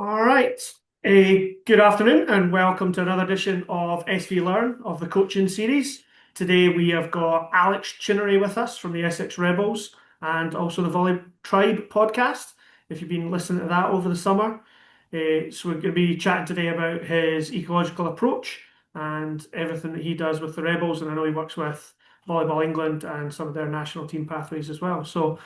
All right. Good afternoon and welcome to another edition of SVlearn of the coaching series. Today we have got Alex Chinery with us from the Essex Rebels and also the Volley Tribe podcast. If you've been listening to that over the summer, so we're going to be chatting today about his ecological approach and everything that he does with the Rebels. And I know he works with Volleyball England and some of their national team pathways as well. So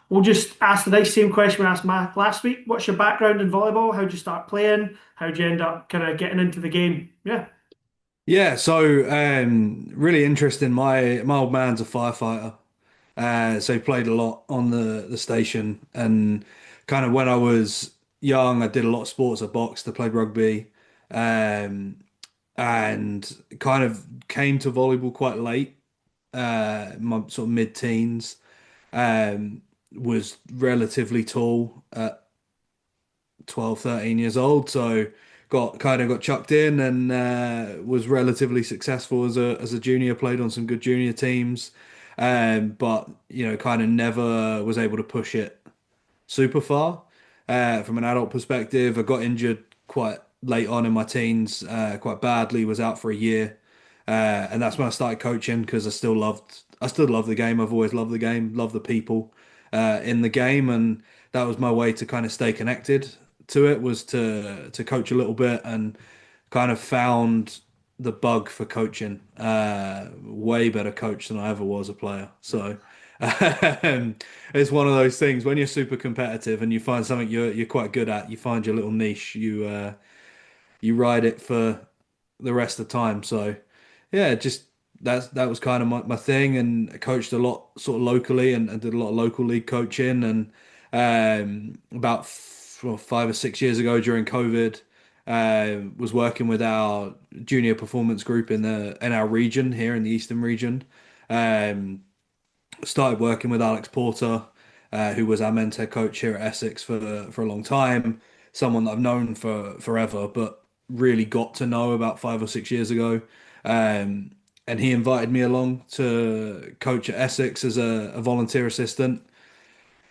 we'll just ask the nice same question we asked Matt last week. What's your background in volleyball? How'd you start playing? How'd you end up kind of getting into the game? Yeah. Really interesting. My old man's a firefighter, so he played a lot on the station. And kind of when I was young, I did a lot of sports. I boxed, I played rugby, um, and kind of came to volleyball quite late. My sort of mid-teens. Was relatively tall at 12, 13 years old, so got chucked in and was relatively successful as a junior, played on some good junior teams. But kind of never was able to push it super far. From an adult perspective, I got injured quite late on in my teens, quite badly, was out for a year. And that's when I started coaching because I still love the game. I've always loved the game, love the people in the game, and that was my way to kind of stay connected to it, was to coach a little bit, and kind of found the bug for coaching. Way better coach than I ever was a player. So it's one of those things when you're super competitive and you find something you're quite good at, you find your little niche, you ride it for the rest of the time. So yeah, just that was kind of my thing, and I coached a lot sort of locally, and did a lot of local league coaching. And about 5 or 6 years ago during COVID, was working with our junior performance group in our region here in the Eastern region. Um, Started working with Alex Porter, who was our men's head coach here at Essex for a long time. Someone that I've known for forever, but really got to know about 5 or 6 years ago. Um, and he invited me along to coach at Essex as a volunteer assistant.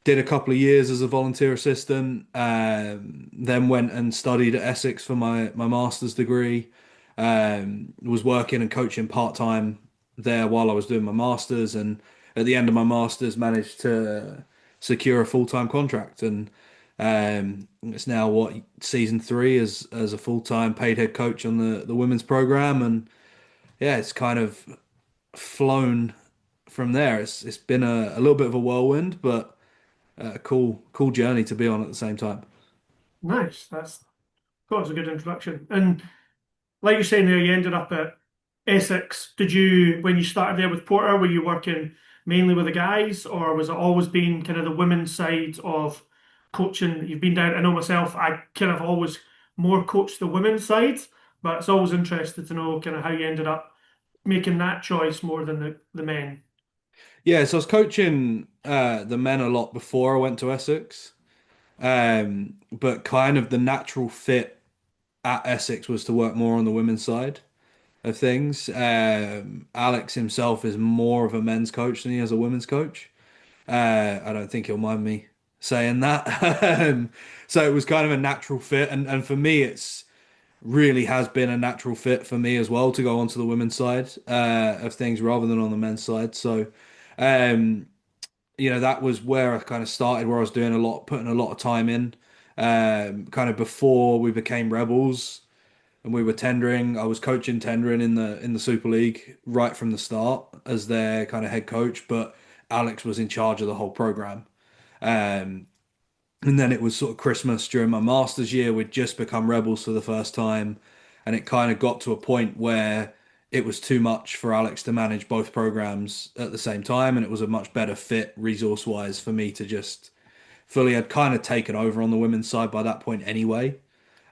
Did a couple of years as a volunteer assistant, then went and studied at Essex for my master's degree. Was working and coaching part time there while I was doing my master's, and at the end of my master's, managed to secure a full time contract. And it's now what, season three as a full time paid head coach on the women's program. And yeah, it's kind of flown from there. It's been a little bit of a whirlwind, but a cool journey to be on at the same time. Nice. That was a good introduction. And like you're saying there, you ended up at Essex. When you started there with Porter, were you working mainly with the guys, or was it always been kind of the women's side of coaching that you've been down? I know myself, I kind of always more coached the women's side, but it's always interested to know kind of how you ended up making that choice more than the men. Yeah, so I was coaching the men a lot before I went to Essex. But kind of the natural fit at Essex was to work more on the women's side of things. Alex himself is more of a men's coach than he is a women's coach. I don't think he'll mind me saying that. So it was kind of a natural fit, and for me, it's really has been a natural fit for me as well to go onto the women's side of things rather than on the men's side. So, um, that was where I kind of started, where I was doing putting a lot of time in. Kind of before we became Rebels and we were tendering, I was coaching tendering in the Super League right from the start as their kind of head coach, but Alex was in charge of the whole program. Um, and then it was sort of Christmas during my master's year. We'd just become Rebels for the first time, and it kind of got to a point where it was too much for Alex to manage both programs at the same time, and it was a much better fit resource-wise for me to just fully had kind of taken over on the women's side by that point anyway.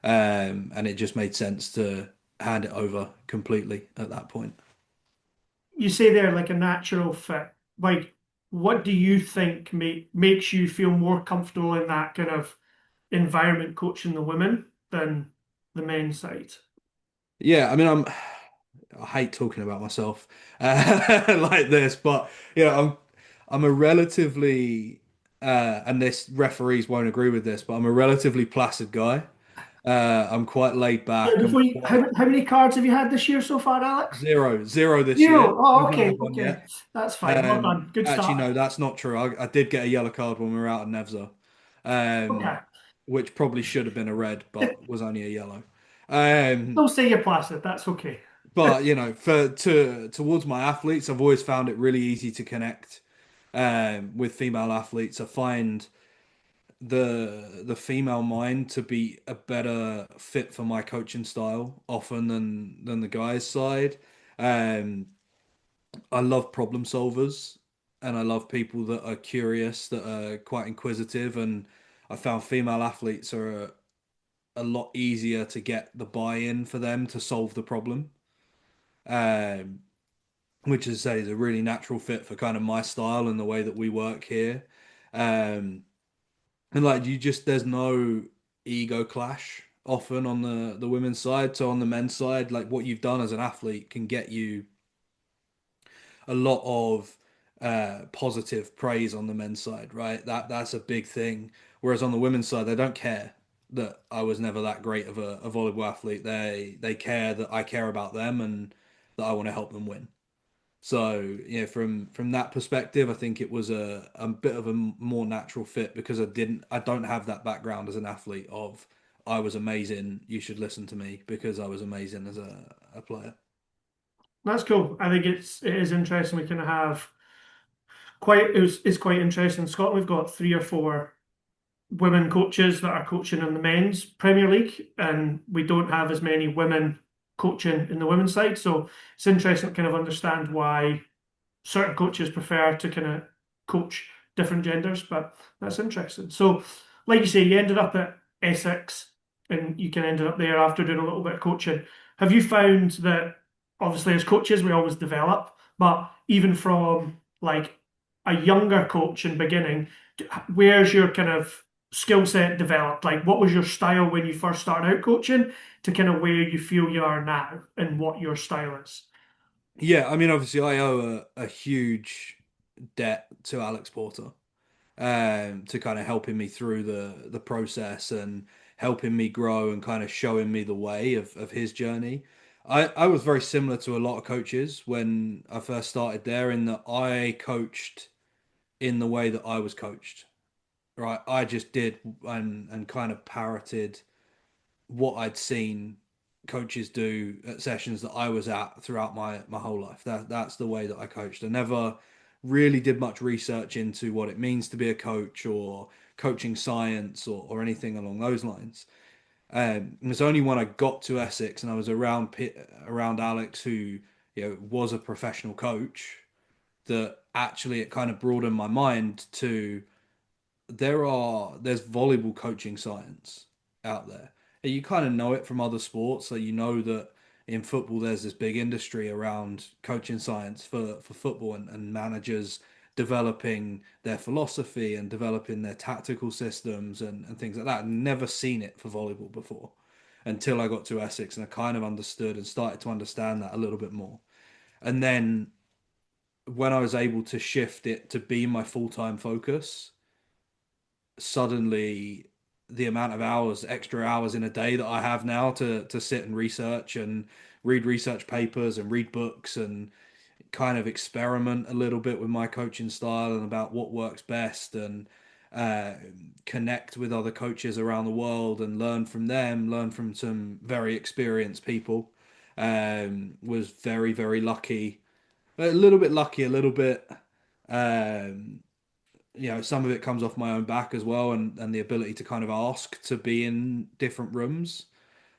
And it just made sense to hand it over completely at that point. You say they're like a natural fit. Like, what do you think makes you feel more comfortable in that kind of environment coaching the women than the men's side? Yeah, I mean, I hate talking about myself like this, but I'm a relatively and this referees won't agree with this, but I'm a relatively placid guy. I'm quite laid So back. I'm before you, quite how many cards have you had this year so far, Alex? zero this year. Zero. Oh, I've not okay, had one okay. yet. That's fine. Well done. Good Actually, start. no, that's not true. I did get a yellow card when we were out at Nevza, Okay. um, which probably should have been a red, but was only a yellow. Um, Don't say you're placid. That's okay. but you know, towards my athletes, I've always found it really easy to connect with female athletes. I find the female mind to be a better fit for my coaching style often than the guys' side. Um, I love problem solvers and I love people that are curious, that are quite inquisitive, and I found female athletes are a lot easier to get the buy-in for them to solve the problem. Um, which as I say is a really natural fit for kind of my style and the way that we work here. Um, and like you just there's no ego clash often on the women's side. So on the men's side, like what you've done as an athlete can get you a lot of positive praise on the men's side, right? That's a big thing. Whereas on the women's side, they don't care that I was never that great of a volleyball athlete. They care that I care about them and that I want to help them win. So, yeah, from that perspective, I think it was a bit of a more natural fit because I don't have that background as an athlete of I was amazing, you should listen to me because I was amazing as a player. That's cool. I think it is interesting. We kind of have it's quite interesting. In Scotland, we've got three or four women coaches that are coaching in the men's Premier League, and we don't have as many women coaching in the women's side. So it's interesting to kind of understand why certain coaches prefer to kind of coach different genders, but that's interesting. So, like you say, you ended up at Essex and you kind of ended up there after doing a little bit of coaching. Have you found that obviously as coaches we always develop, but even from like a younger coach in beginning, where's your kind of skill set developed? Like what was your style when you first started out coaching to kind of where you feel you are now and what your style is? Yeah, I mean, obviously, I owe a huge debt to Alex Porter, to kind of helping me through the process and helping me grow and kind of showing me the way of his journey. I was very similar to a lot of coaches when I first started there in that I coached in the way that I was coached. Right, I just did and kind of parroted what I'd seen coaches do at sessions that I was at throughout my whole life. That's the way that I coached. I never really did much research into what it means to be a coach or coaching science or anything along those lines. It was only when I got to Essex and I was around Alex, who was a professional coach, that actually it kind of broadened my mind to there's volleyball coaching science out there. And you kind of know it from other sports, so you know that in football there's this big industry around coaching science for football and managers developing their philosophy and developing their tactical systems and things like that. I'd never seen it for volleyball before until I got to Essex and I kind of understood and started to understand that a little bit more. And then when I was able to shift it to be my full-time focus, suddenly the amount of hours, extra hours in a day that I have now to sit and research and read research papers and read books and kind of experiment a little bit with my coaching style and about what works best and uh, connect with other coaches around the world and learn from them, learn from some very experienced people. Was very, very lucky. A little bit lucky, a little bit um, some of it comes off my own back as well, and the ability to kind of ask to be in different rooms.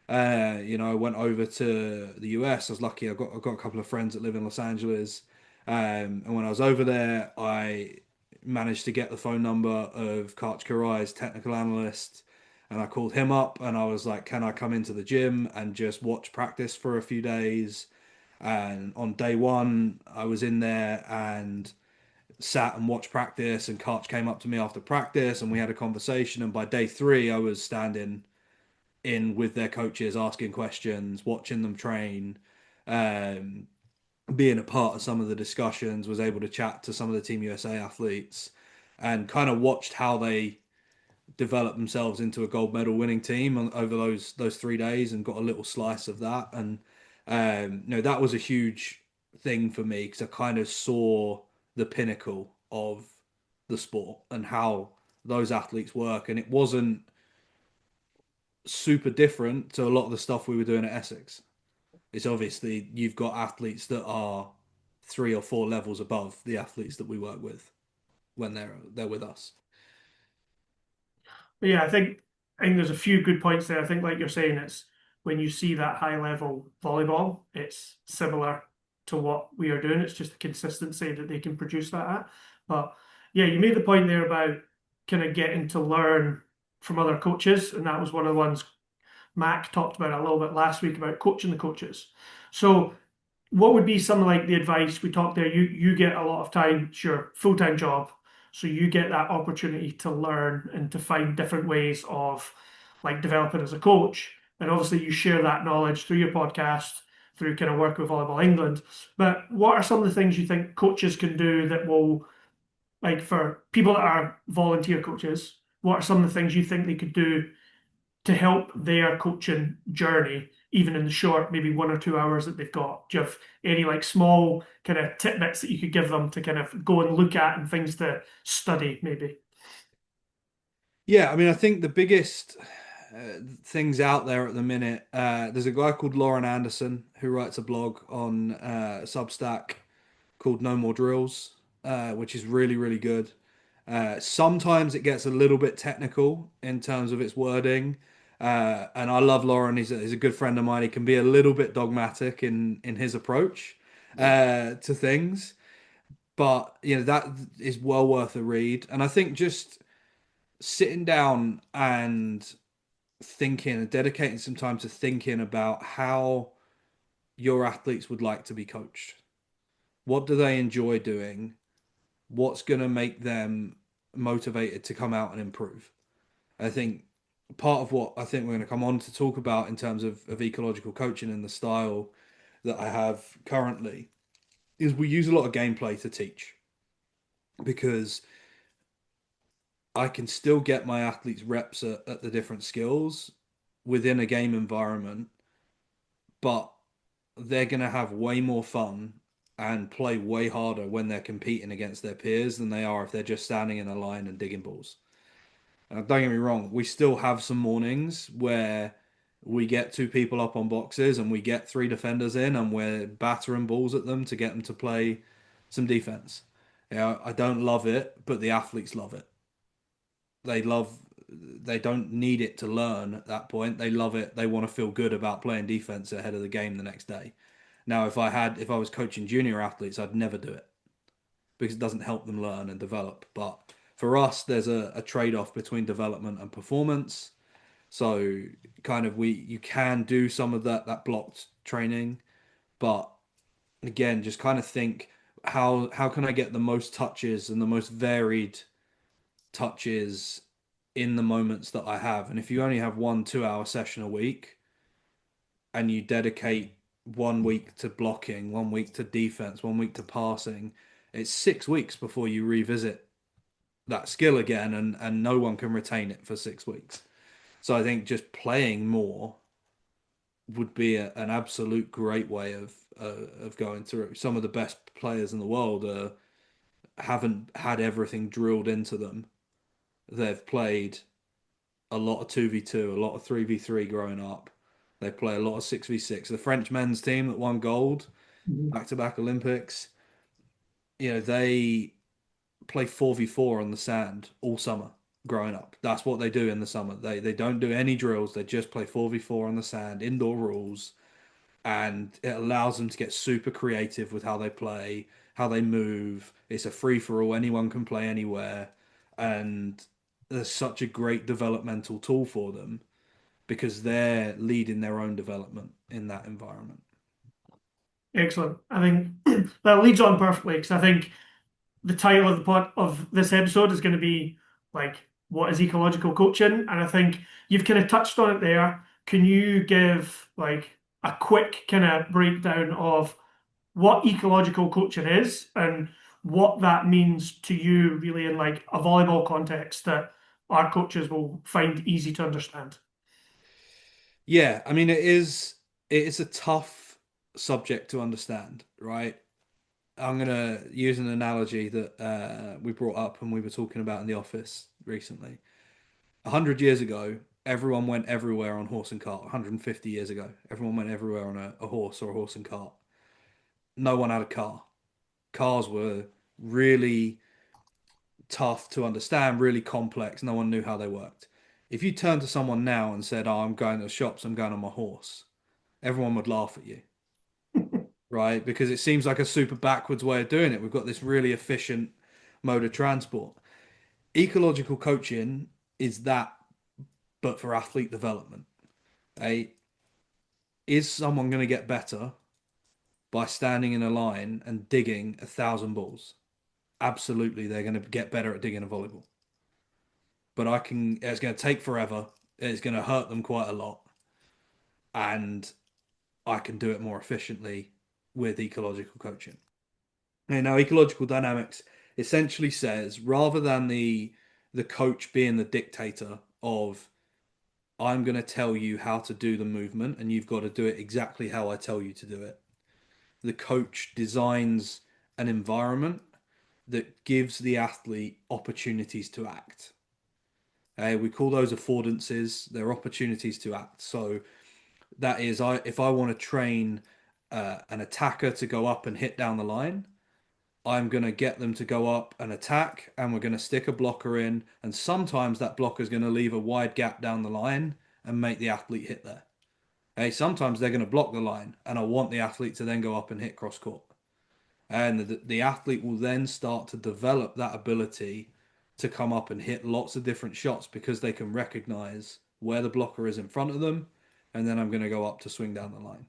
I went over to the US. I was lucky. I got a couple of friends that live in Los Angeles, and when I was over there, I managed to get the phone number of Karch Karai's technical analyst, and I called him up, and I was like, "Can I come into the gym and just watch practice for a few days?" And on day one, I was in there and sat and watched practice, and Karch came up to me after practice and we had a conversation, and by day three I was standing in with their coaches asking questions, watching them train, um, being a part of some of the discussions, was able to chat to some of the Team USA athletes and kind of watched how they developed themselves into a gold medal winning team over those 3 days and got a little slice of that. And that was a huge thing for me because I kind of saw the pinnacle of the sport and how those athletes work. And it wasn't super different to a lot of the stuff we were doing at Essex. It's obviously you've got athletes that are 3 or 4 levels above the athletes that we work with when they're with us. But yeah, I think there's a few good points there. I think, like you're saying, it's when you see that high level volleyball, it's similar to what we are doing. It's just the consistency that they can produce that at. But yeah, you made the point there about kind of getting to learn from other coaches, and that was one of the ones Mac talked about a little bit last week about coaching the coaches. So what would be some of like the advice we talked there? You get a lot of time, sure, full-time job. So you get that opportunity to learn and to find different ways of like developing as a coach. And obviously you share that knowledge through your podcast, through kind of work with Volleyball England. But what are some of the things you think coaches can do that will, like for people that are volunteer coaches, what are some of the things you think they could do to help their coaching journey, even in the short, maybe 1 or 2 hours that they've got? Do you have any like small kind of tidbits that you could give them to kind of go and look at and things to study, maybe? Yeah, I mean, I think the biggest things out there at the minute, there's a guy called Lauren Anderson who writes a blog on Substack called No More Drills, which is really, really good. Sometimes it gets a little bit technical in terms of its wording. And I love Lauren. He's a good friend of mine. He can be a little bit dogmatic in his approach to things, but that is well worth a read. And I think just sitting down and thinking and dedicating some time to thinking about how your athletes would like to be coached. What do they enjoy doing? What's going to make them motivated to come out and improve? I think part of what I think we're going to come on to talk about in terms of ecological coaching and the style that I have currently is we use a lot of gameplay to teach because I can still get my athletes reps at the different skills within a game environment, but they're going to have way more fun and play way harder when they're competing against their peers than they are if they're just standing in a line and digging balls. And don't get me wrong, we still have some mornings where we get 2 people up on boxes and we get 3 defenders in and we're battering balls at them to get them to play some defense. Yeah, I don't love it, but the athletes love it. They love, they don't need it to learn at that point. They love it. They want to feel good about playing defense ahead of the game the next day. Now, if I was coaching junior athletes, I'd never do it because it doesn't help them learn and develop. But for us, there's a trade-off between development and performance. So kind of you can do some of that blocked training, but again, just kind of think how can I get the most touches and the most varied touches in the moments that I have. And if you only have 1 2 hour session a week and you dedicate 1 week to blocking, 1 week to defense, 1 week to passing, it's 6 weeks before you revisit that skill again, and no one can retain it for 6 weeks. So I think just playing more would be an absolute great way of going through. Some of the best players in the world haven't had everything drilled into them. They've played a lot of 2v2, a lot of 3v3 growing up. They play a lot of 6v6. The French men's team that won gold Mhm. back-to-back Olympics, they play 4v4 on the sand all summer growing up. That's what they do in the summer. They don't do any drills. They just play 4v4 on the sand, indoor rules, and it allows them to get super creative with how they play, how they move. It's a free for all. Anyone can play anywhere, and there's such a great developmental tool for them because they're leading their own development in that environment. Excellent. I think that leads on perfectly because I think the title of the pod of this episode is going to be like, what is ecological coaching? And I think you've kind of touched on it there. Can you give like a quick kind of breakdown of what ecological coaching is and what that means to you really in like a volleyball context that our coaches will find easy to understand. Yeah, I mean it is a tough subject to understand, right? I'm gonna use an analogy that we brought up when we were talking about in the office recently. 100 years ago, everyone went everywhere on horse and cart. 150 years ago, everyone went everywhere on a horse or a horse and cart. No one had a car. Cars were really tough to understand, really complex. No one knew how they worked. If you turn to someone now and said, "Oh, I'm going to the shops, I'm going on my horse," everyone would laugh at you, right? Because it seems like a super backwards way of doing it. We've got this really efficient mode of transport. Ecological coaching is that, but for athlete development. Is someone going to get better by standing in a line and digging 1,000 balls? Absolutely, they're going to get better at digging a volleyball. But it's going to take forever. It's going to hurt them quite a lot. And I can do it more efficiently with ecological coaching. Now, ecological dynamics essentially says rather than the coach being the dictator of I'm going to tell you how to do the movement and you've got to do it exactly how I tell you to do it. The coach designs an environment that gives the athlete opportunities to act. We call those affordances. They're opportunities to act. So that is, if I want to train an attacker to go up and hit down the line, I'm going to get them to go up and attack, and we're going to stick a blocker in. And sometimes that blocker is going to leave a wide gap down the line and make the athlete hit there. Hey, sometimes they're going to block the line, and I want the athlete to then go up and hit cross court. And the athlete will then start to develop that ability to come up and hit lots of different shots because they can recognize where the blocker is in front of them, and then I'm going to go up to swing down the line.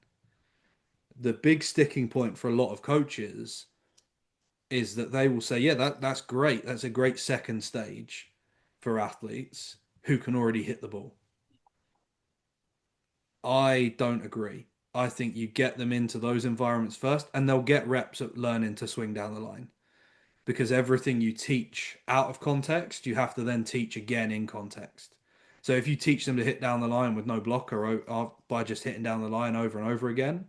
The big sticking point for a lot of coaches is that they will say, yeah, that's great. That's a great second stage for athletes who can already hit the ball. I don't agree. I think you get them into those environments first, and they'll get reps at learning to swing down the line because everything you teach out of context, you have to then teach again in context. So if you teach them to hit down the line with no blocker by just hitting down the line over and over again,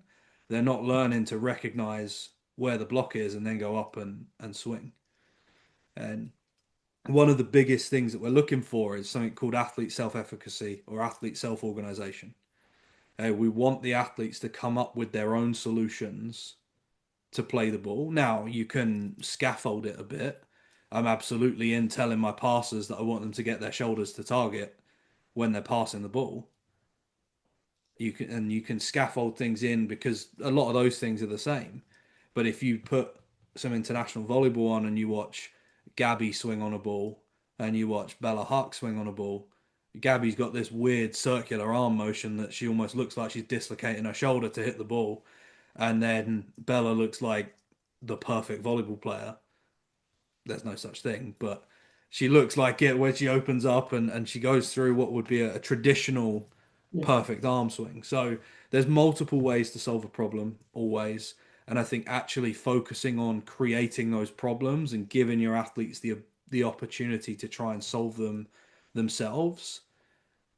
they're not learning to recognize where the block is and then go up and swing. And one of the biggest things that we're looking for is something called athlete self-efficacy or athlete self-organization. We want the athletes to come up with their own solutions to play the ball. Now, you can scaffold it a bit. I'm absolutely in telling my passers that I want them to get their shoulders to target when they're passing the ball. You can scaffold things in because a lot of those things are the same. But if you put some international volleyball on and you watch Gabby swing on a ball and you watch Bella Huck swing on a ball, Gabby's got this weird circular arm motion that she almost looks like she's dislocating her shoulder to hit the ball. And then Bella looks like the perfect volleyball player. There's no such thing, but she looks like it when she opens up and she goes through what would be a traditional Yeah. perfect arm swing. So there's multiple ways to solve a problem, always. And I think actually focusing on creating those problems and giving your athletes the opportunity to try and solve them themselves,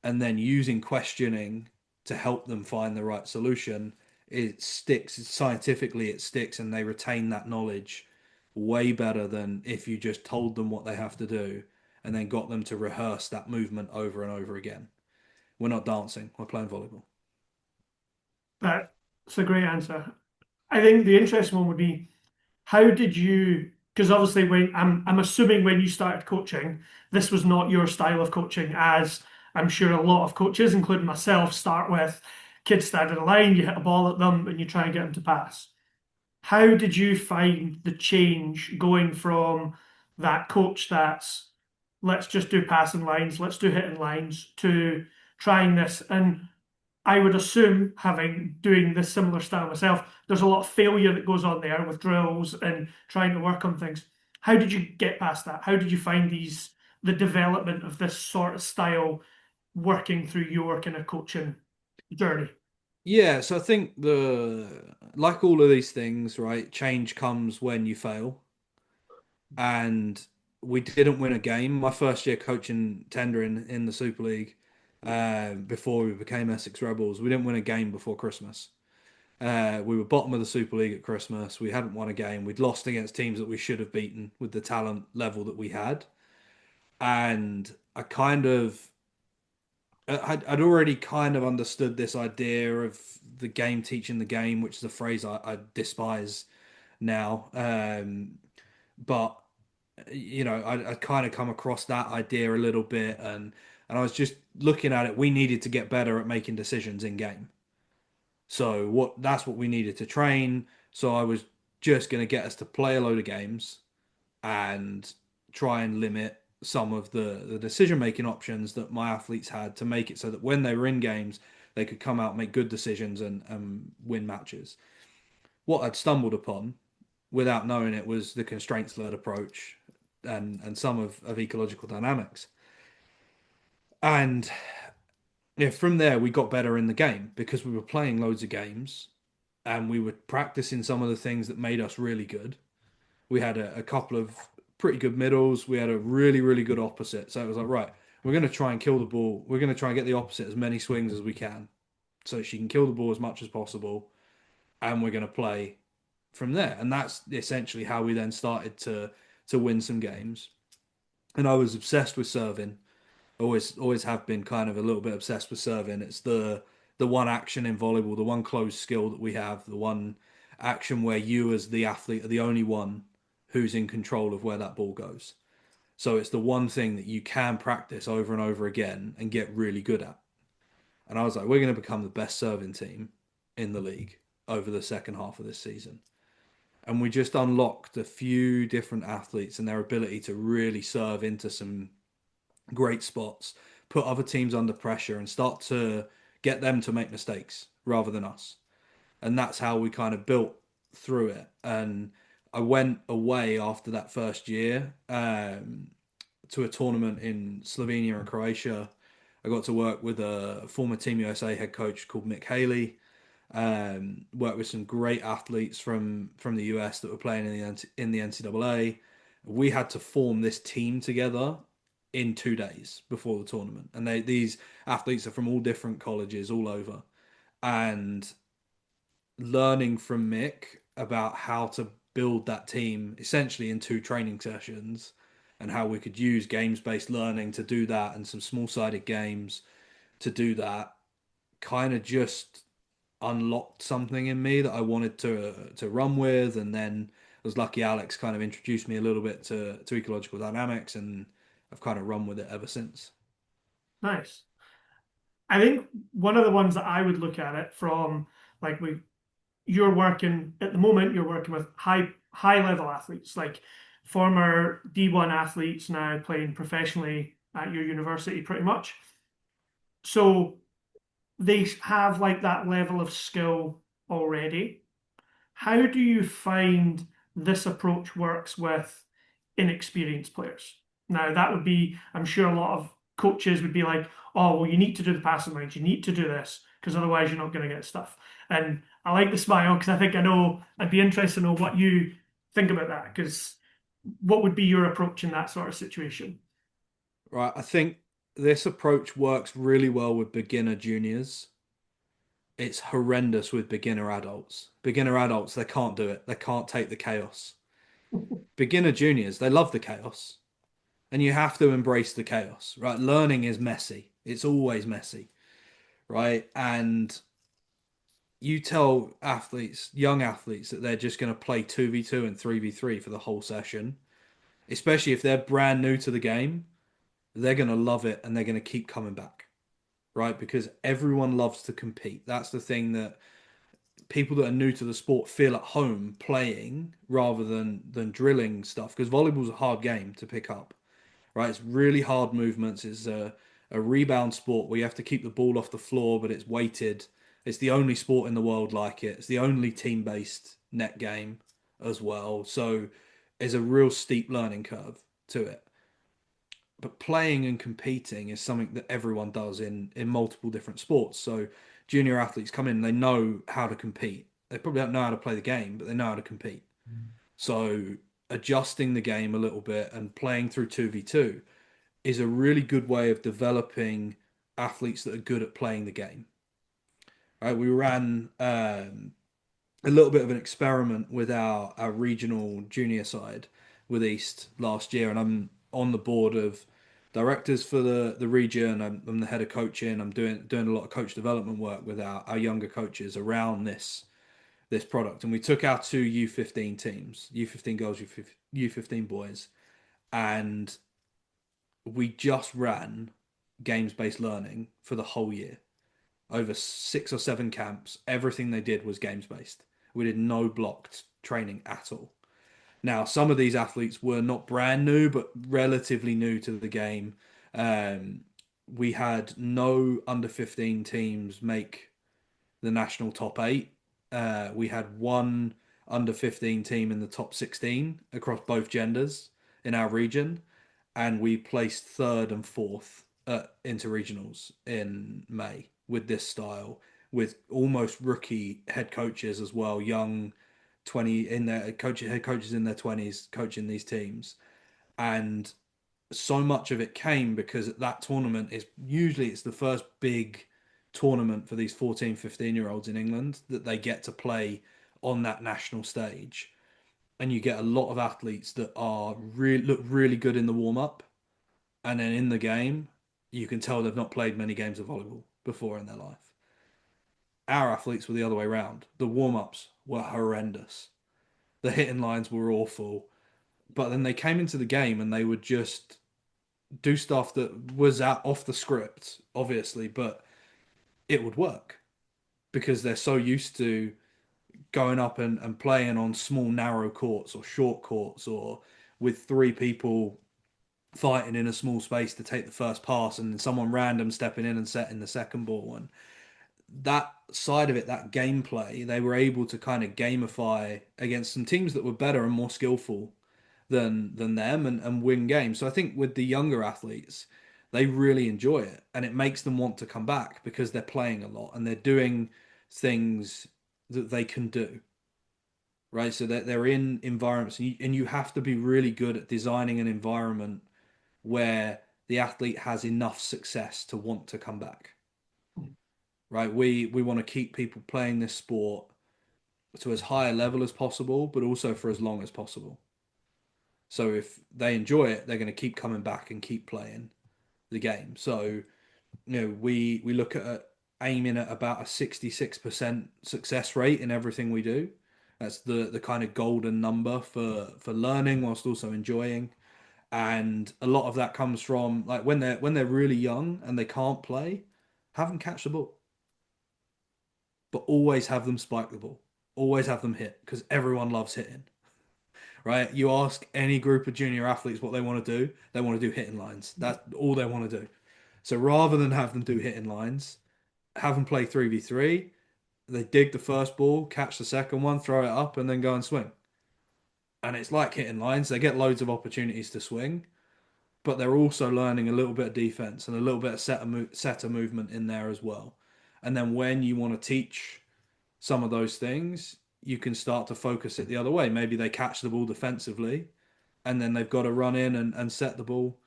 and then using questioning to help them find the right solution, it sticks. Scientifically, it sticks, and they retain that knowledge way better than if you just told them what they have to do and then got them to rehearse that movement over and over again. We're not dancing, we're playing volleyball. That's a great answer. I think the interesting one would be how did you, because obviously when I'm assuming when you started coaching, this was not your style of coaching, as I'm sure a lot of coaches, including myself, start with kids stand in a line, you hit a ball at them and you try and get them to pass. How did you find the change going from that coach that's let's just do passing lines, let's do hitting lines to trying this? And I would assume, having doing this similar style myself, there's a lot of failure that goes on there with drills and trying to work on things. How did you get past that? How did you find the development of this sort of style working through your kind of coaching journey? Yeah, so I think like all of these things, right? Change comes when you fail, and we didn't win a game. My first year coaching tendering in the Super League, before we became Essex Rebels, we didn't win a game before Christmas. We were bottom of the Super League at Christmas. We hadn't won a game. We'd lost against teams that we should have beaten with the talent level that we had. And I'd already kind of understood this idea of the game teaching the game, which is a phrase I despise now. But I kind of come across that idea a little bit, and I was just looking at it. We needed to get better at making decisions in game. So that's what we needed to train. So I was just going to get us to play a load of games and try and limit some of the decision making options that my athletes had to make it so that when they were in games, they could come out, make good decisions, and win matches. What I'd stumbled upon without knowing it was the constraints led approach and some of ecological dynamics. And yeah, from there we got better in the game because we were playing loads of games and we were practicing some of the things that made us really good. We had a couple of pretty good middles. We had a really, really good opposite. So it was like, right, we're going to try and kill the ball. We're going to try and get the opposite as many swings as we can so she can kill the ball as much as possible. And we're going to play from there. And that's essentially how we then started to win some games. And I was obsessed with serving. Always have been kind of a little bit obsessed with serving. It's the one action in volleyball, the one closed skill that we have, the one action where you as the athlete are the only one who's in control of where that ball goes. So it's the one thing that you can practice over and over again and get really good at. And I was like, we're going to become the best serving team in the league over the second half of this season. And we just unlocked a few different athletes and their ability to really serve into some great spots, put other teams under pressure, and start to get them to make mistakes rather than us. And that's how we kind of built through it. And I went away after that first year, to a tournament in Slovenia and Croatia. I got to work with a former Team USA head coach called Mick Haley. Worked with some great athletes from the US that were playing in the NCAA. We had to form this team together in 2 days before the tournament, and these athletes are from all different colleges all over, and learning from Mick about how to build that team essentially in 2 training sessions and how we could use games based learning to do that and some small sided games to do that kind of just unlocked something in me that I wanted to run with. And then I was lucky Alex kind of introduced me a little bit to ecological dynamics, and I've kind of run with it ever since. Nice. I think one of the ones that I would look at it from, like you're working at the moment, you're working with high level athletes, like former D1 athletes now playing professionally at your university pretty much. So they have like that level of skill already. How do you find this approach works with inexperienced players? Now, that would be, I'm sure a lot of coaches would be like, oh, well, you need to do the passing lanes, you need to do this, because otherwise you're not going to get stuff. And I like the smile because I think I know I'd be interested to know what you think about that, because what would be your approach in that sort of situation? Right, I think this approach works really well with beginner juniors. It's horrendous with beginner adults. Beginner adults, they can't do it. They can't take the chaos. Beginner juniors, they love the chaos. And you have to embrace the chaos, right? Learning is messy. It's always messy, right? And you tell athletes, young athletes, that they're just going to play 2v2 and 3v3 for the whole session, especially if they're brand new to the game, they're going to love it and they're going to keep coming back, right? Because everyone loves to compete. That's the thing that people that are new to the sport feel at home playing rather than drilling stuff, because volleyball's a hard game to pick up, right? It's really hard movements. It's a rebound sport where you have to keep the ball off the floor, but it's weighted. It's the only sport in the world like it. It's the only team-based net game as well. So there's a real steep learning curve to it. But playing and competing is something that everyone does in multiple different sports. So junior athletes come in, they know how to compete. They probably don't know how to play the game, but they know how to compete. So adjusting the game a little bit and playing through 2v2 is a really good way of developing athletes that are good at playing the game. Right? We ran a little bit of an experiment with our regional junior side with East last year, and I'm on the board of directors for the region. I'm the head of coaching. I'm doing a lot of coach development work with our younger coaches around this product. And we took our two U15 teams, U15 girls, U15 boys, and we just ran games-based learning for the whole year over 6 or 7 camps. Everything they did was games based. We did no blocked training at all. Now, some of these athletes were not brand new, but relatively new to the game. Um, we had no under 15 teams make the national top eight. We had one under 15 team in the top 16 across both genders in our region, and we placed third and fourth at interregionals in May with this style, with almost rookie head coaches as well, young 20 in their head coaches in their 20s coaching these teams. And so much of it came because at that tournament is usually it's the first big tournament for these 14, 15 year olds in England that they get to play on that national stage. And you get a lot of athletes that are really look really good in the warm up, and then in the game, you can tell they've not played many games of volleyball before in their life. Our athletes were the other way around. The warm ups were horrendous. The hitting lines were awful. But then they came into the game and they would just do stuff that was out off the script, obviously, but it would work because they're so used to going up and playing on small, narrow courts or short courts or with 3 people fighting in a small space to take the first pass and someone random stepping in and setting the second ball. And that side of it, that gameplay, they were able to kind of gamify against some teams that were better and more skillful than them and win games. So I think with the younger athletes, they really enjoy it and it makes them want to come back because they're playing a lot and they're doing things that they can do. Right, so they're in environments, and you have to be really good at designing an environment where the athlete has enough success to want to come back. Right, we want to keep people playing this sport to as high a level as possible, but also for as long as possible. So if they enjoy it, they're going to keep coming back and keep playing the game. So we look at aiming at about a 66% success rate in everything we do. That's the kind of golden number for learning whilst also enjoying. And a lot of that comes from like when they're really young and they can't play, have them catch the ball, but always have them spike the ball, always have them hit because everyone loves hitting, right? You ask any group of junior athletes what they want to do, they want to do hitting lines. That's all they want to do. So rather than have them do hitting lines, have them play 3v3. They dig the first ball, catch the second one, throw it up, and then go and swing. And it's like hitting lines. They get loads of opportunities to swing, but they're also learning a little bit of defense and a little bit of setter movement in there as well. And then when you want to teach some of those things, you can start to focus it the other way. Maybe they catch the ball defensively, and then they've got to run in and set the ball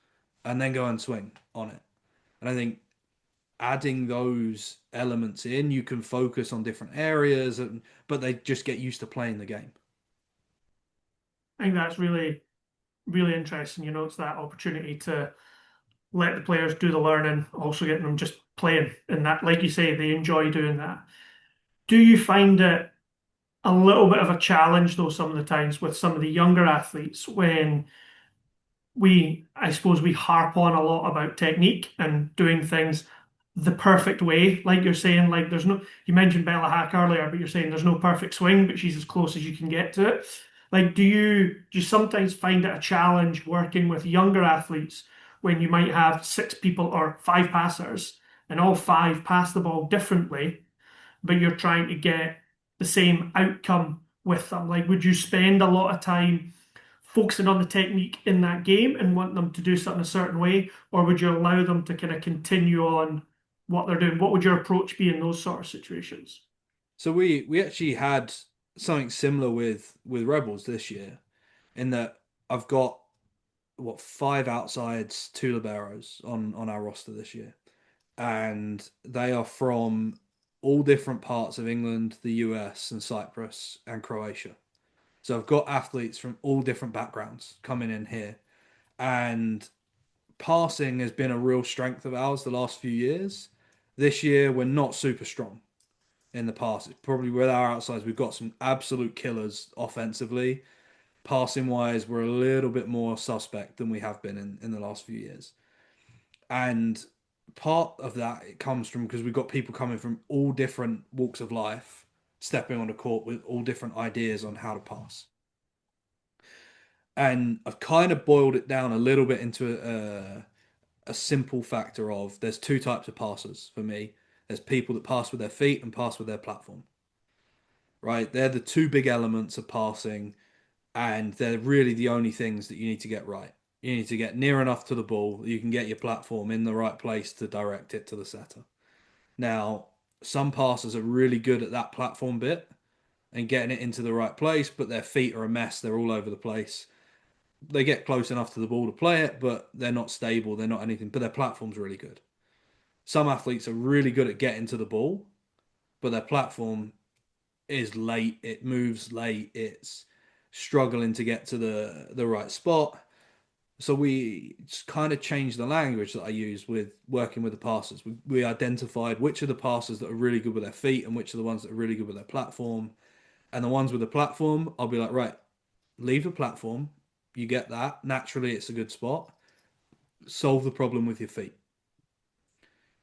and then go and swing on it. And I think adding those elements in, you can focus on different areas, but they just get used to playing the game. I think that's really, really interesting. It's that opportunity to let the players do the learning, also getting them just playing. And that, like you say, they enjoy doing that. Do you find it a little bit of a challenge, though, some of the times with some of the younger athletes when I suppose we harp on a lot about technique and doing things the perfect way, like you're saying, like you mentioned Bella Hack earlier, but you're saying there's no perfect swing, but she's as close as you can get to it. Like, do you sometimes find it a challenge working with younger athletes when you might have 6 people or 5 passers and all 5 pass the ball differently, but you're trying to get the same outcome with them? Like, would you spend a lot of time focusing on the technique in that game and want them to do something a certain way, or would you allow them to kind of continue on what they're doing? What would your approach be in those sort of situations? So we actually had something similar with Rebels this year. in that I've got what, five outsides, two liberos on our roster this year, and they are from all different parts of England, the US, and Cyprus and Croatia. So I've got athletes from all different backgrounds coming in here, and passing has been a real strength of ours the last few years. This year we're not super strong in the pass. It's probably with our outsides we've got some absolute killers offensively. Passing wise, we're a little bit more suspect than we have been in the last few years. And part of that it comes from because we've got people coming from all different walks of life, stepping on the court with all different ideas on how to pass. And I've kind of boiled it down a little bit into a simple factor of there's two types of passers for me. There's people that pass with their feet and pass with their platform, right? They're the two big elements of passing, and they're really the only things that you need to get right. You need to get near enough to the ball that you can get your platform in the right place to direct it to the setter. Now, some passers are really good at that platform bit and getting it into the right place, but their feet are a mess. They're all over the place. They get close enough to the ball to play it, but they're not stable. They're not anything, but their platform's really good. Some athletes are really good at getting to the ball, but their platform is late. It moves late. It's struggling to get to the right spot. So we just kind of changed the language that I use with working with the passers. We identified which are the passers that are really good with their feet and which are the ones that are really good with their platform. And the ones with the platform, I'll be like, right, leave the platform. You get that. Naturally, it's a good spot. Solve the problem with your feet.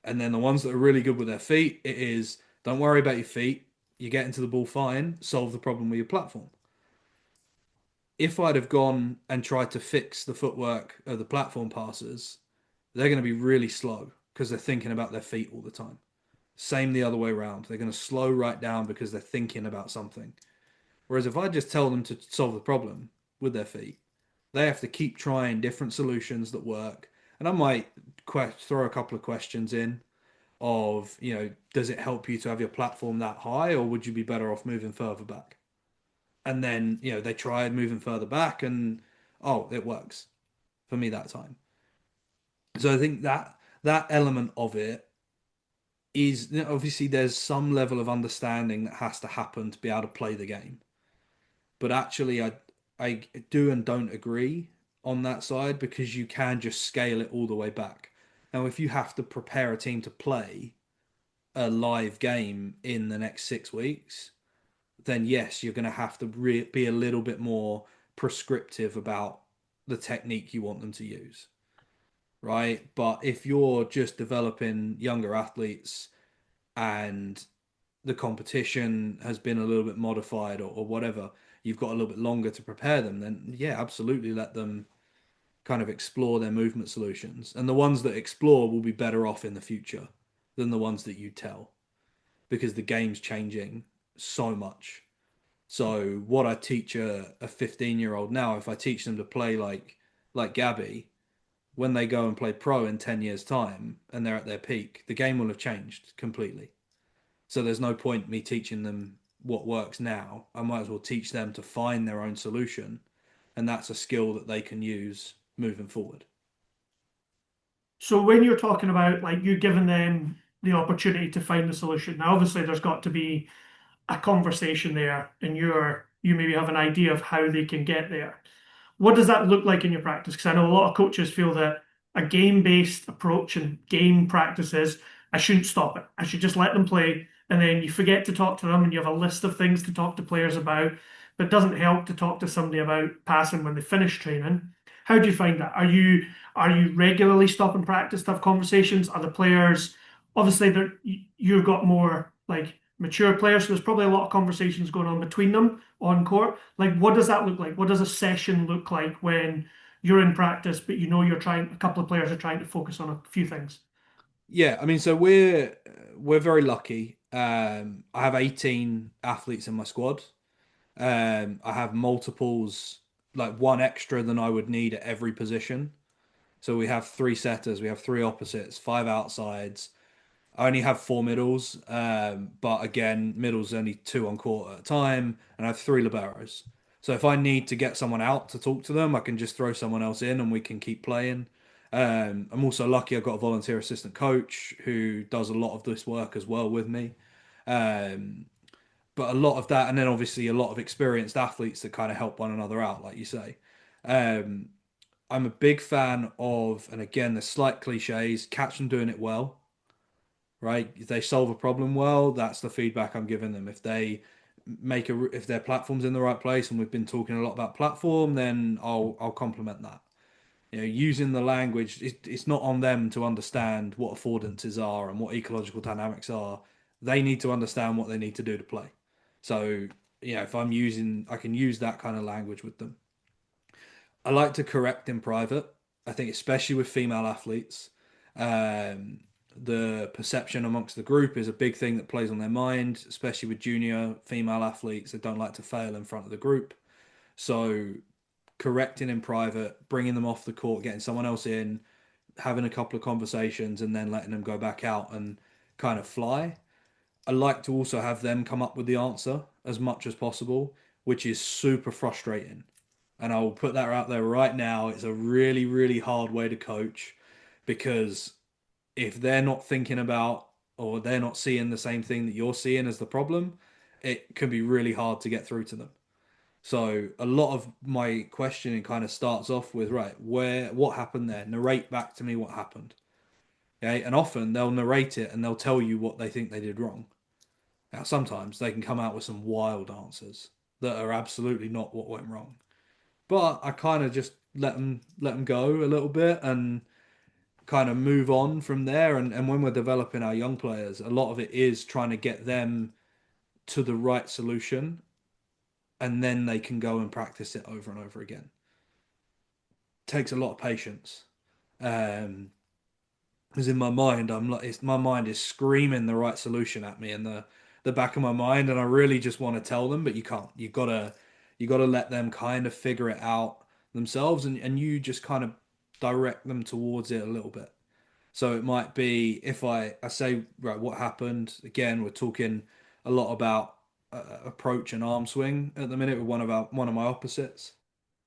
And then the ones that are really good with their feet, it is don't worry about your feet. You get into the ball fine. Solve the problem with your platform. If I'd have gone and tried to fix the footwork of the platform passers, they're going to be really slow because they're thinking about their feet all the time. Same the other way around. They're going to slow right down because they're thinking about something. Whereas if I just tell them to solve the problem with their feet, they have to keep trying different solutions that work. And I might throw a couple of questions in of, does it help you to have your platform that high, or would you be better off moving further back? And then, they tried moving further back and, oh, it works for me that time. So I think that element of it is, obviously there's some level of understanding that has to happen to be able to play the game. But actually, I do and don't agree on that side because you can just scale it all the way back. Now, if you have to prepare a team to play a live game in the next 6 weeks, then yes, you're going to have to be a little bit more prescriptive about the technique you want them to use, right? But if you're just developing younger athletes and the competition has been a little bit modified or whatever, you've got a little bit longer to prepare them, then yeah, absolutely let them kind of explore their movement solutions. And the ones that explore will be better off in the future than the ones that you tell because the game's changing so much. So what I teach a 15-year-old now, if I teach them to play like Gabby, when they go and play pro in 10 years' time and they're at their peak, the game will have changed completely. So there's no point me teaching them what works now. I might as well teach them to find their own solution, and that's a skill that they can use moving forward. So when you're talking about like you giving them the opportunity to find the solution, now obviously there's got to be a conversation there, and you maybe have an idea of how they can get there. What does that look like in your practice? Because I know a lot of coaches feel that a game-based approach and game practices, I shouldn't stop it. I should just let them play, and then you forget to talk to them, and you have a list of things to talk to players about. But it doesn't help to talk to somebody about passing when they finish training. How do you find that? Are you regularly stopping practice to have conversations? Are the players obviously you've got more like mature players, so there's probably a lot of conversations going on between them on court. Like, what does that look like? What does a session look like when you're in practice, but a couple of players are trying to focus on a few things? Yeah, I mean, so we're very lucky. I have 18 athletes in my squad. I have multiples, like one extra than I would need at every position. So we have three setters, we have three opposites, five outsides. I only have four middles, but again, middles only two on court at a time, and I have three liberos. So if I need to get someone out to talk to them, I can just throw someone else in and we can keep playing. I'm also lucky I've got a volunteer assistant coach who does a lot of this work as well with me. Um, but a lot of that, and then obviously a lot of experienced athletes that kind of help one another out, like you say. Um, I'm a big fan of, and again, the slight cliches, catch them doing it well, right? If they solve a problem well, that's the feedback I'm giving them. If they if their platform's in the right place, and we've been talking a lot about platform, then I'll compliment that. Using the language, it's not on them to understand what affordances are and what ecological dynamics are. They need to understand what they need to do to play. So, if I can use that kind of language with them. I like to correct in private. I think, especially with female athletes, um, the perception amongst the group is a big thing that plays on their mind, especially with junior female athletes that don't like to fail in front of the group. So, correcting in private, bringing them off the court, getting someone else in, having a couple of conversations, and then letting them go back out and kind of fly. I like to also have them come up with the answer as much as possible, which is super frustrating. And I'll put that out there right now. It's a really, really hard way to coach because if they're not thinking about or they're not seeing the same thing that you're seeing as the problem, it can be really hard to get through to them. So a lot of my questioning kind of starts off with, right, what happened there? Narrate back to me what happened. Okay. And often they'll narrate it and they'll tell you what they think they did wrong. Now, sometimes they can come out with some wild answers that are absolutely not what went wrong. But I kind of just let them go a little bit and kind of move on from there. And when we're developing our young players, a lot of it is trying to get them to the right solution, and then they can go and practice it over and over again. Takes a lot of patience. Um, because in my mind, my mind is screaming the right solution at me in the back of my mind, and I really just want to tell them, but you can't. You gotta let them kind of figure it out themselves, and you just kind of direct them towards it a little bit. So it might be if I say, right, what happened? Again, we're talking a lot about approach and arm swing at the minute with one of my opposites.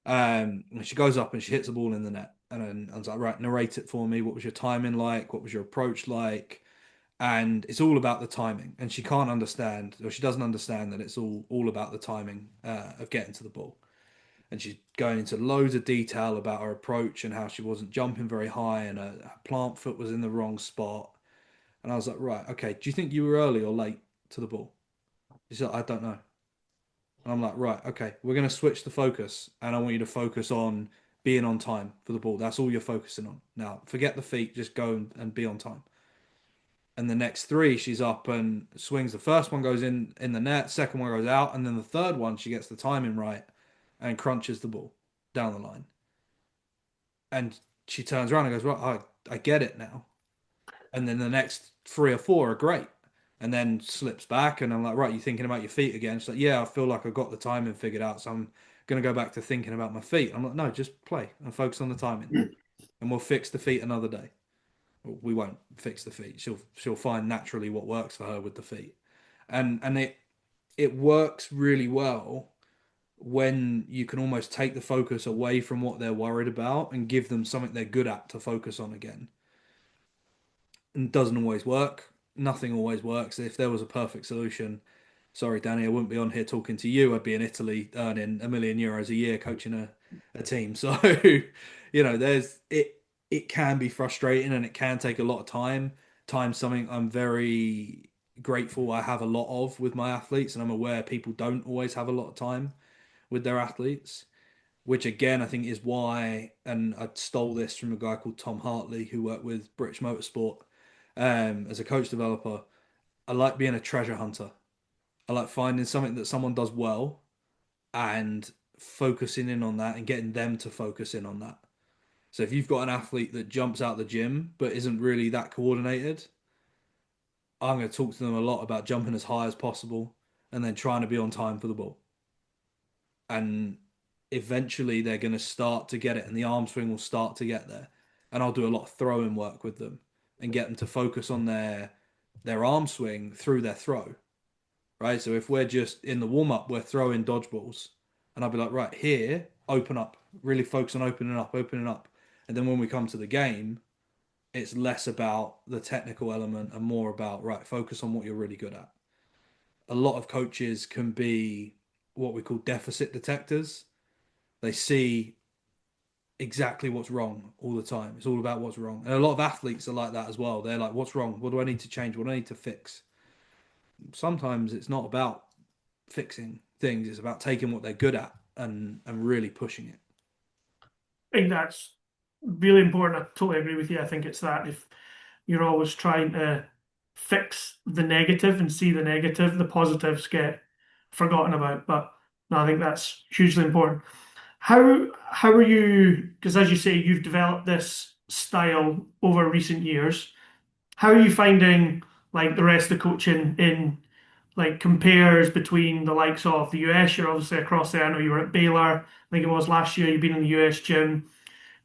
And she goes up and she hits the ball in the net. And then I was like, right, narrate it for me. What was your timing like? What was your approach like? And it's all about the timing. And she can't understand, or she doesn't understand that it's all about the timing of getting to the ball. And she's going into loads of detail about her approach and how she wasn't jumping very high and her plant foot was in the wrong spot. And I was like, right, okay, do you think you were early or late to the ball? She said, I don't know. And I'm like, right, okay, we're going to switch the focus, and I want you to focus on being on time for the ball. That's all you're focusing on. Now, forget the feet, just go and be on time. And the next three, she's up and swings. The first one goes in the net, second one goes out, and then the third one, she gets the timing right and crunches the ball down the line. And she turns around and goes, right, I get it now. And then the next three or four are great. And then slips back, and I'm like, right, you thinking about your feet again? She's like, yeah, I feel like I got the timing figured out, so I'm gonna go back to thinking about my feet. I'm like, no, just play and focus on the timing, and we'll fix the feet another day. Well, we won't fix the feet. She'll find naturally what works for her with the feet, and it works really well when you can almost take the focus away from what they're worried about and give them something they're good at to focus on again. And doesn't always work. Nothing always works. If there was a perfect solution, sorry, Danny, I wouldn't be on here talking to you. I'd be in Italy earning €1 million a year coaching a team. So, there's it can be frustrating and it can take a lot of time. Time something I'm very grateful I have a lot of with my athletes, and I'm aware people don't always have a lot of time with their athletes, which again I think is why, and I stole this from a guy called Tom Hartley who worked with British Motorsport as a coach developer. I like being a treasure hunter. I like finding something that someone does well and focusing in on that and getting them to focus in on that. So if you've got an athlete that jumps out the gym but isn't really that coordinated, I'm going to talk to them a lot about jumping as high as possible and then trying to be on time for the ball. And eventually they're going to start to get it and the arm swing will start to get there. And I'll do a lot of throwing work with them and get them to focus on their arm swing through their throw, right? So if we're just in the warm up, we're throwing dodgeballs. And I'll be like, right here, open up, really focus on opening up. And then when we come to the game, it's less about the technical element and more about, right, focus on what you're really good at. A lot of coaches can be what we call deficit detectors. They see exactly what's wrong all the time. It's all about what's wrong. And a lot of athletes are like that as well. They're like, what's wrong? What do I need to change? What do I need to fix? Sometimes it's not about fixing things, it's about taking what they're good at and really pushing it. I think that's really important. I totally agree with you. I think it's that if you're always trying to fix the negative and see the negative, the positives get forgotten about. But no, I think that's hugely important. How are you? Because as you say, you've developed this style over recent years. How are you finding like the rest of the coaching in like compares between the likes of the US? You're obviously across there. I know you were at Baylor. I think it was last year. You've been in the US gym.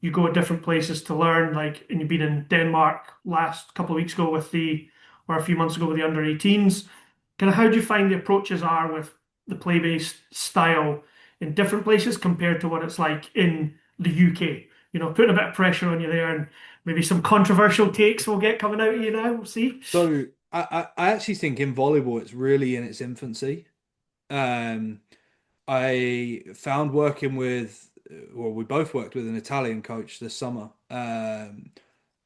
You go to different places to learn, like, and you've been in Denmark last couple of weeks ago with or a few months ago with the under 18s. Kind of how do you find the approaches are with the play-based style in different places compared to what it's like in the UK? Putting a bit of pressure on you there, and maybe some controversial takes will get coming out of you now. We'll see. So I actually think in volleyball it's really in its infancy. Um, I found working with, well, we both worked with an Italian coach this summer, and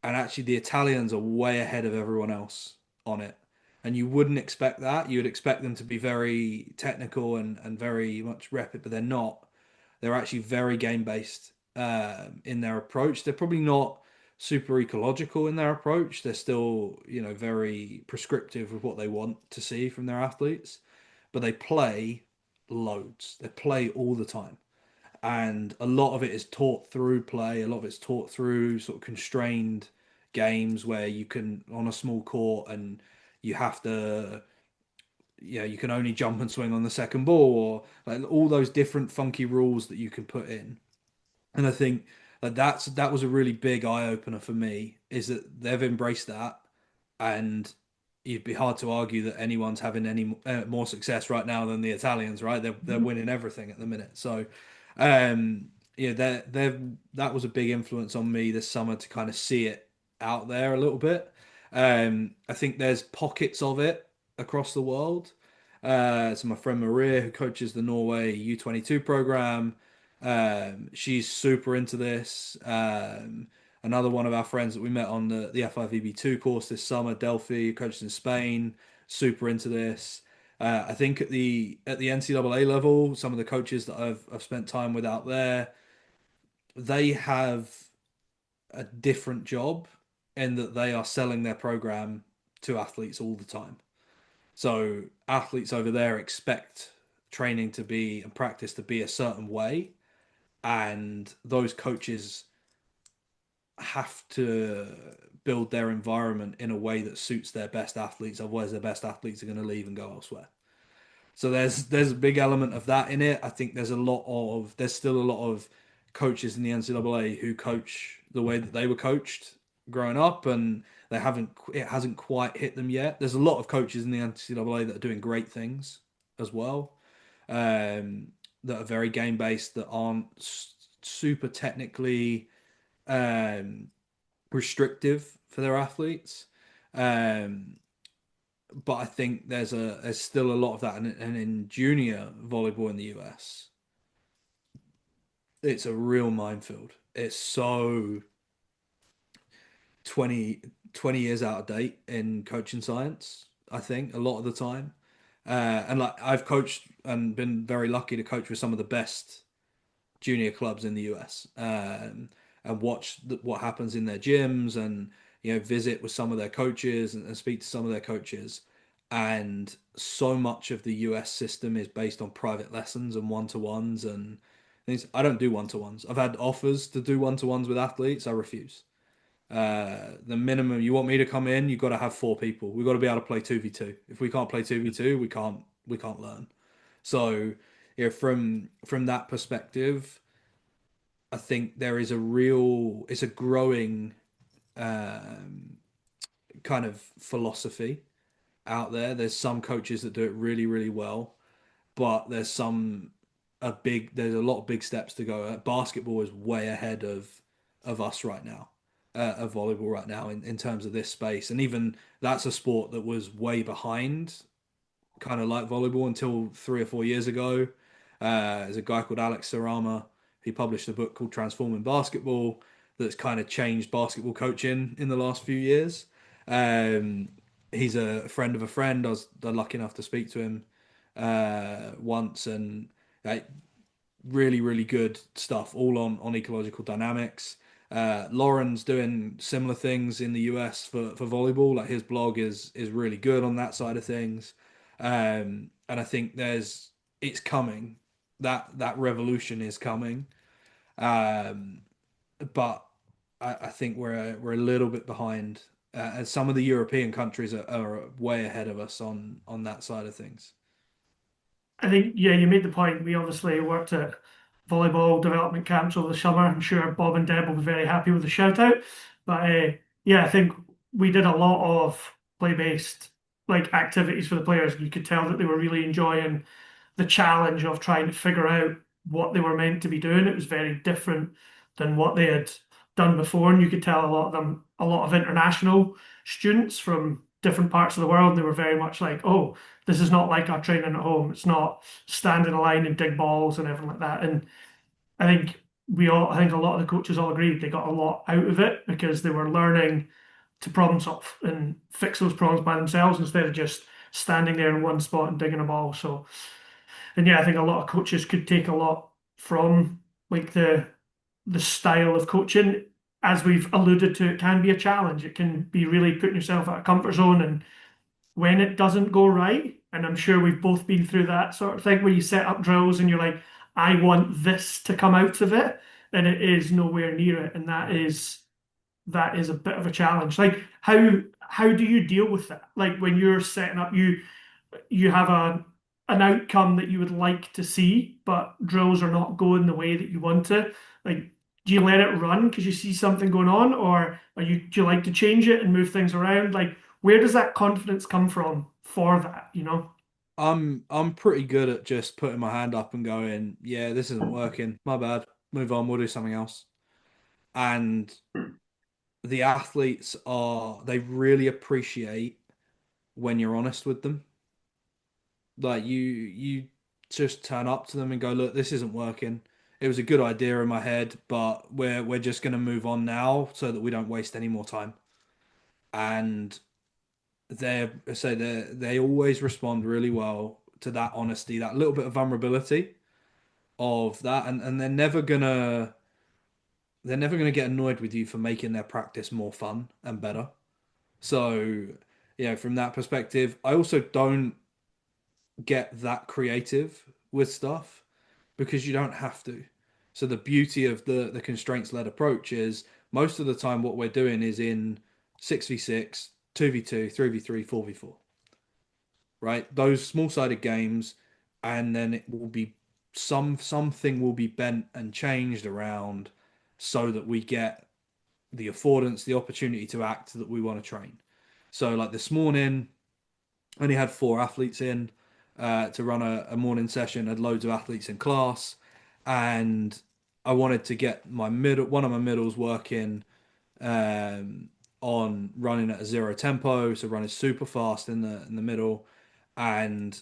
actually the Italians are way ahead of everyone else on it. And you wouldn't expect that. You would expect them to be very technical and very much rep it, but they're not. They're actually very game based in their approach. They're probably not super ecological in their approach. They're still, very prescriptive with what they want to see from their athletes, but they play loads. They play all the time. And a lot of it is taught through play. A lot of it's taught through sort of constrained games where you can on a small court and you have to, you can only jump and swing on the second ball, or like all those different funky rules that you can put in. And I think that was a really big eye opener for me, is that they've embraced that, and it'd be hard to argue that anyone's having any more success right now than the Italians, right? They're winning everything at the minute. So, yeah, that was a big influence on me this summer to kind of see it out there a little bit. I think there's pockets of it across the world. So my friend Maria, who coaches the Norway U22 program, she's super into this. Another one of our friends that we met on the FIVB2 course this summer, Delphi, who coaches in Spain, super into this. I think at the NCAA level, some of the coaches that I've spent time with out there, they have a different job in that they are selling their program to athletes all the time. So athletes over there expect training to be and practice to be a certain way, and those coaches have to build their environment in a way that suits their best athletes. Otherwise, their best athletes are going to leave and go elsewhere. So there's a big element of that in it. I think there's still a lot of coaches in the NCAA who coach the way that they were coached growing up, and it hasn't quite hit them yet. There's a lot of coaches in the NCAA that are doing great things as well, um, that are very game based, that aren't super technically um, restrictive for their athletes. Um, but I think there's still a lot of that, and in junior volleyball in the US, it's a real minefield. It's so 20 20 years out of date in coaching science, I think, a lot of the time. And like I've coached and been very lucky to coach with some of the best junior clubs in the US, and watch what happens in their gyms, and visit with some of their coaches, and speak to some of their coaches. And so much of the US system is based on private lessons and one-to-ones and things. I don't do one-to-ones. I've had offers to do one-to-ones with athletes. I refuse. The minimum you want me to come in, you've got to have four people. We've got to be able to play 2v2. If we can't play 2v2, we can't learn. So, from that perspective, I think there is it's a growing um, kind of philosophy out there. There's some coaches that do it really, really well, but there's some there's a lot of big steps to go. Basketball is way ahead of us right now, of volleyball right now in terms of this space. And even that's a sport that was way behind, kind of like volleyball until 3 or 4 years ago. There's a guy called Alex Sarama. He published a book called Transforming Basketball that's kind of changed basketball coaching in the last few years. Um, he's a friend of a friend. I was lucky enough to speak to him once, and uh, really, really good stuff, all on ecological dynamics. Lauren's doing similar things in the US for volleyball. Like his blog is really good on that side of things. And I think it's coming. That revolution is coming. Um, but I think we're a little bit behind. As some of the European countries are way ahead of us on that side of things. I think, yeah, you made the point. We obviously worked at volleyball development camps over the summer. I'm sure Bob and Deb will be very happy with the shout out. But yeah, I think we did a lot of play-based like activities for the players. You could tell that they were really enjoying the challenge of trying to figure out what they were meant to be doing. It was very different than what they had done before, and you could tell a lot of them, a lot of international students from different parts of the world, they were very much like, oh, this is not like our training at home. It's not stand in a line and dig balls and everything like that. And I think a lot of the coaches all agreed they got a lot out of it because they were learning to problem solve and fix those problems by themselves instead of just standing there in one spot and digging a ball. So, and yeah, I think a lot of coaches could take a lot from like the style of coaching. As we've alluded to, it can be a challenge. It can be really putting yourself out of comfort zone, and when it doesn't go right, and I'm sure we've both been through that sort of thing where you set up drills and you're like, I want this to come out of it, and it is nowhere near it, and that is a bit of a challenge. Like how do you deal with that? Like when you're setting up, you have an outcome that you would like to see, but drills are not going the way that you want to. Like, do you let it run because you see something going on, or do you like to change it and move things around? Like, where does that confidence come from for that, you know? I'm pretty good at just putting my hand up and going, yeah, this isn't working. My bad. Move on. We'll do something else. And the athletes they really appreciate when you're honest with them. Like you just turn up to them and go, look, this isn't working. It was a good idea in my head, but we're just going to move on now so that we don't waste any more time. And they always respond really well to that honesty, that little bit of vulnerability of that, and they're never gonna get annoyed with you for making their practice more fun and better. So, from that perspective, I also don't get that creative with stuff because you don't have to. So the beauty of the constraints led approach is most of the time what we're doing is in 6v6, 2v2, 3v3, 4v4, right? Those small-sided games, and then it will be something will be bent and changed around so that we get the affordance, the opportunity to act that we want to train. So like this morning, I only had 4 athletes in to run a morning session, had loads of athletes in class, and I wanted to get one of my middles working um, on running at a zero tempo, so running super fast in the middle, and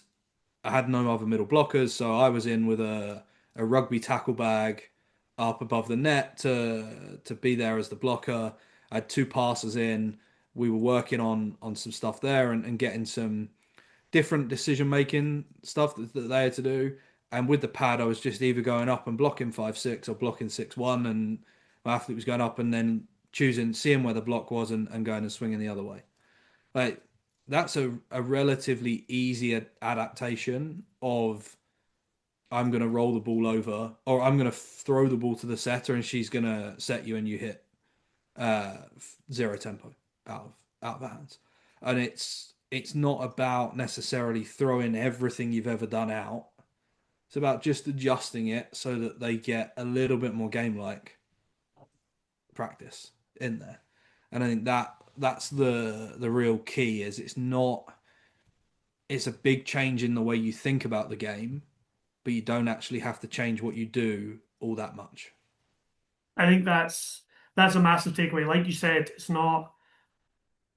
I had no other middle blockers, so I was in with a rugby tackle bag up above the net to be there as the blocker. I had 2 passes in. We were working on some stuff there and getting some different decision making stuff that they had to do. And with the pad, I was just either going up and blocking 5-6 or blocking 6-1, and my athlete was going up and then seeing where the block was and going and swinging the other way. Like that's a relatively easy adaptation of I'm going to roll the ball over or I'm going to throw the ball to the setter and she's going to set you and you hit uh, zero tempo out of hands. And it's not about necessarily throwing everything you've ever done out. It's about just adjusting it so that they get a little bit more game-like practice in there. And I think that's the real key is it's a big change in the way you think about the game, but you don't actually have to change what you do all that much. I think that's a massive takeaway. Like you said, it's not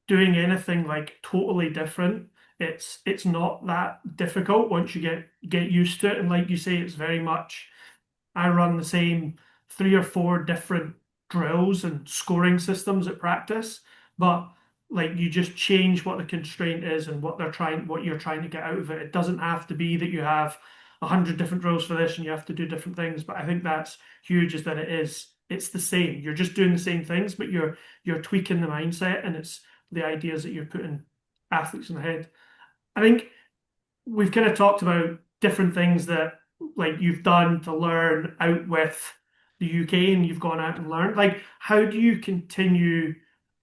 doing anything like totally different. It's not that difficult once you get used to it. And like you say, it's very much I run the same three or four different drills and scoring systems at practice, but like you just change what the constraint is and what you're trying to get out of it. It doesn't have to be that you have 100 different drills for this and you have to do different things. But I think that's huge is that it's the same. You're just doing the same things, but you're tweaking the mindset and it's the ideas that you're putting athletes in the head. I think we've kind of talked about different things that like you've done to learn out with the UK and you've gone out and learned. Like, how do you continue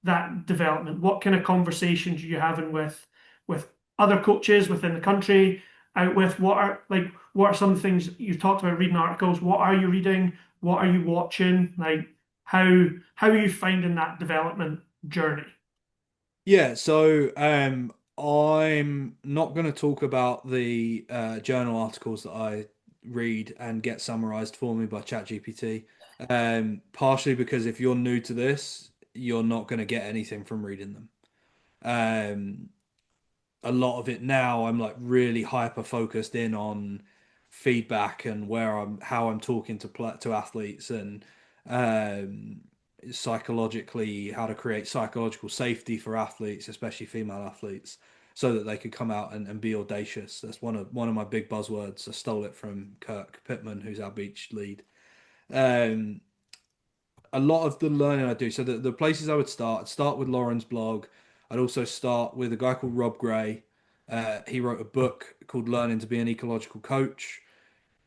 that development? What kind of conversations are you having with other coaches within the country? Out with what are some things you've talked about reading articles? What are you reading? What are you watching? Like how are you finding that development journey? Yeah, so I'm not going to talk about the journal articles that I read and get summarized for me by ChatGPT. Partially because if you're new to this, you're not going to get anything from reading them. Um, a lot of it now, I'm like really hyper focused in on feedback and how I'm talking to athletes and um, psychologically how to create psychological safety for athletes, especially female athletes, so that they could come out and be audacious. That's one of my big buzzwords. I stole it from Kirk Pittman, who's our beach lead. Um, a lot of the learning I do. So the places I would start, I'd start with Lauren's blog. I'd also start with a guy called Rob Gray. He wrote a book called Learning to Be an Ecological Coach.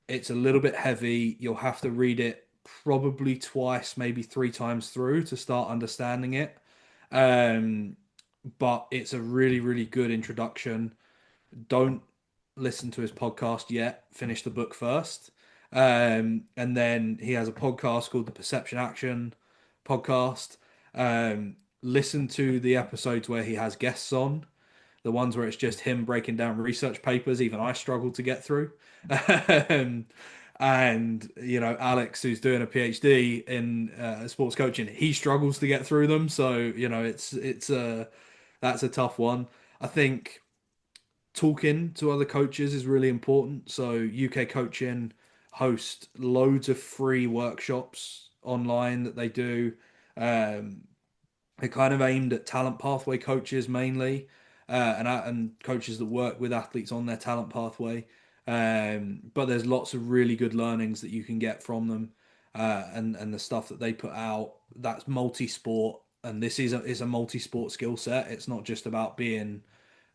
It's a little bit heavy. You'll have to read it probably twice, maybe three times through to start understanding it. Um, but it's a really, really good introduction. Don't listen to his podcast yet. Finish the book first. And then he has a podcast called the Perception Action podcast. Listen to the episodes where he has guests on, the ones where it's just him breaking down research papers. Even I struggle to get through. um, and Alex, who's doing a PhD in sports coaching, he struggles to get through them. So it's that's a tough one. I think talking to other coaches is really important. So UK Coaching host loads of free workshops online that they do. Um, they're kind of aimed at talent pathway coaches mainly, and coaches that work with athletes on their talent pathway. But there's lots of really good learnings that you can get from them, and the stuff that they put out. That's multi-sport, and this is a multi-sport skill set. It's not just about being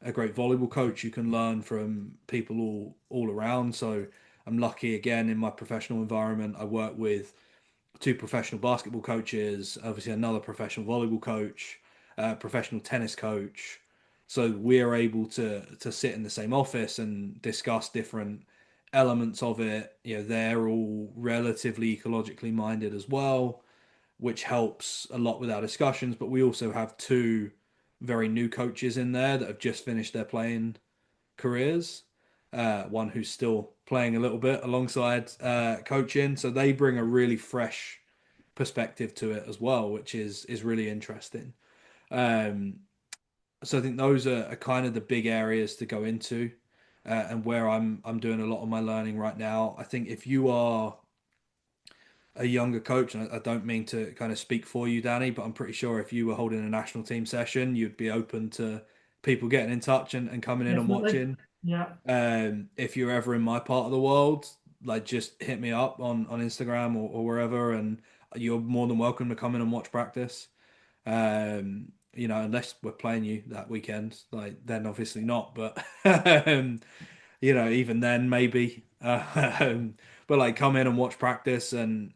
a great volleyball coach. You can learn from people all around. So I'm lucky again in my professional environment. I work with two professional basketball coaches, obviously another professional volleyball coach, professional tennis coach. So we're able to sit in the same office and discuss different elements of it. They're all relatively ecologically minded as well, which helps a lot with our discussions. But we also have two very new coaches in there that have just finished their playing careers. One who's still playing a little bit alongside coaching, so they bring a really fresh perspective to it as well, which is really interesting. Um, so I think those are kind of the big areas to go into, and where I'm doing a lot of my learning right now. I think if you are a younger coach, and I don't mean to kind of speak for you, Danny, but I'm pretty sure if you were holding a national team session, you'd be open to people getting in touch and coming in and Definitely. watching. Yeah. If you're ever in my part of the world, like just hit me up on Instagram or wherever, and you're more than welcome to come in and watch practice. Unless we're playing you that weekend, like then obviously not. But even then maybe. But like come in and watch practice and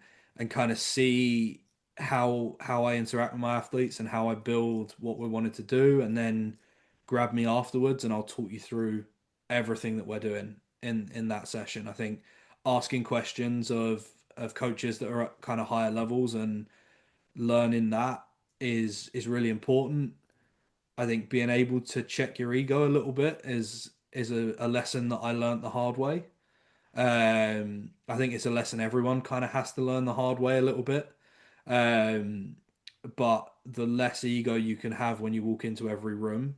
kind of see how I interact with my athletes and how I build what we wanted to do, and then grab me afterwards and I'll talk you through everything that we're doing in that session. I think asking questions of coaches that are at kind of higher levels and learning that is really important. I think being able to check your ego a little bit is a lesson that I learned the hard way. I think it's a lesson everyone kind of has to learn the hard way a little bit. Um, but the less ego you can have when you walk into every room,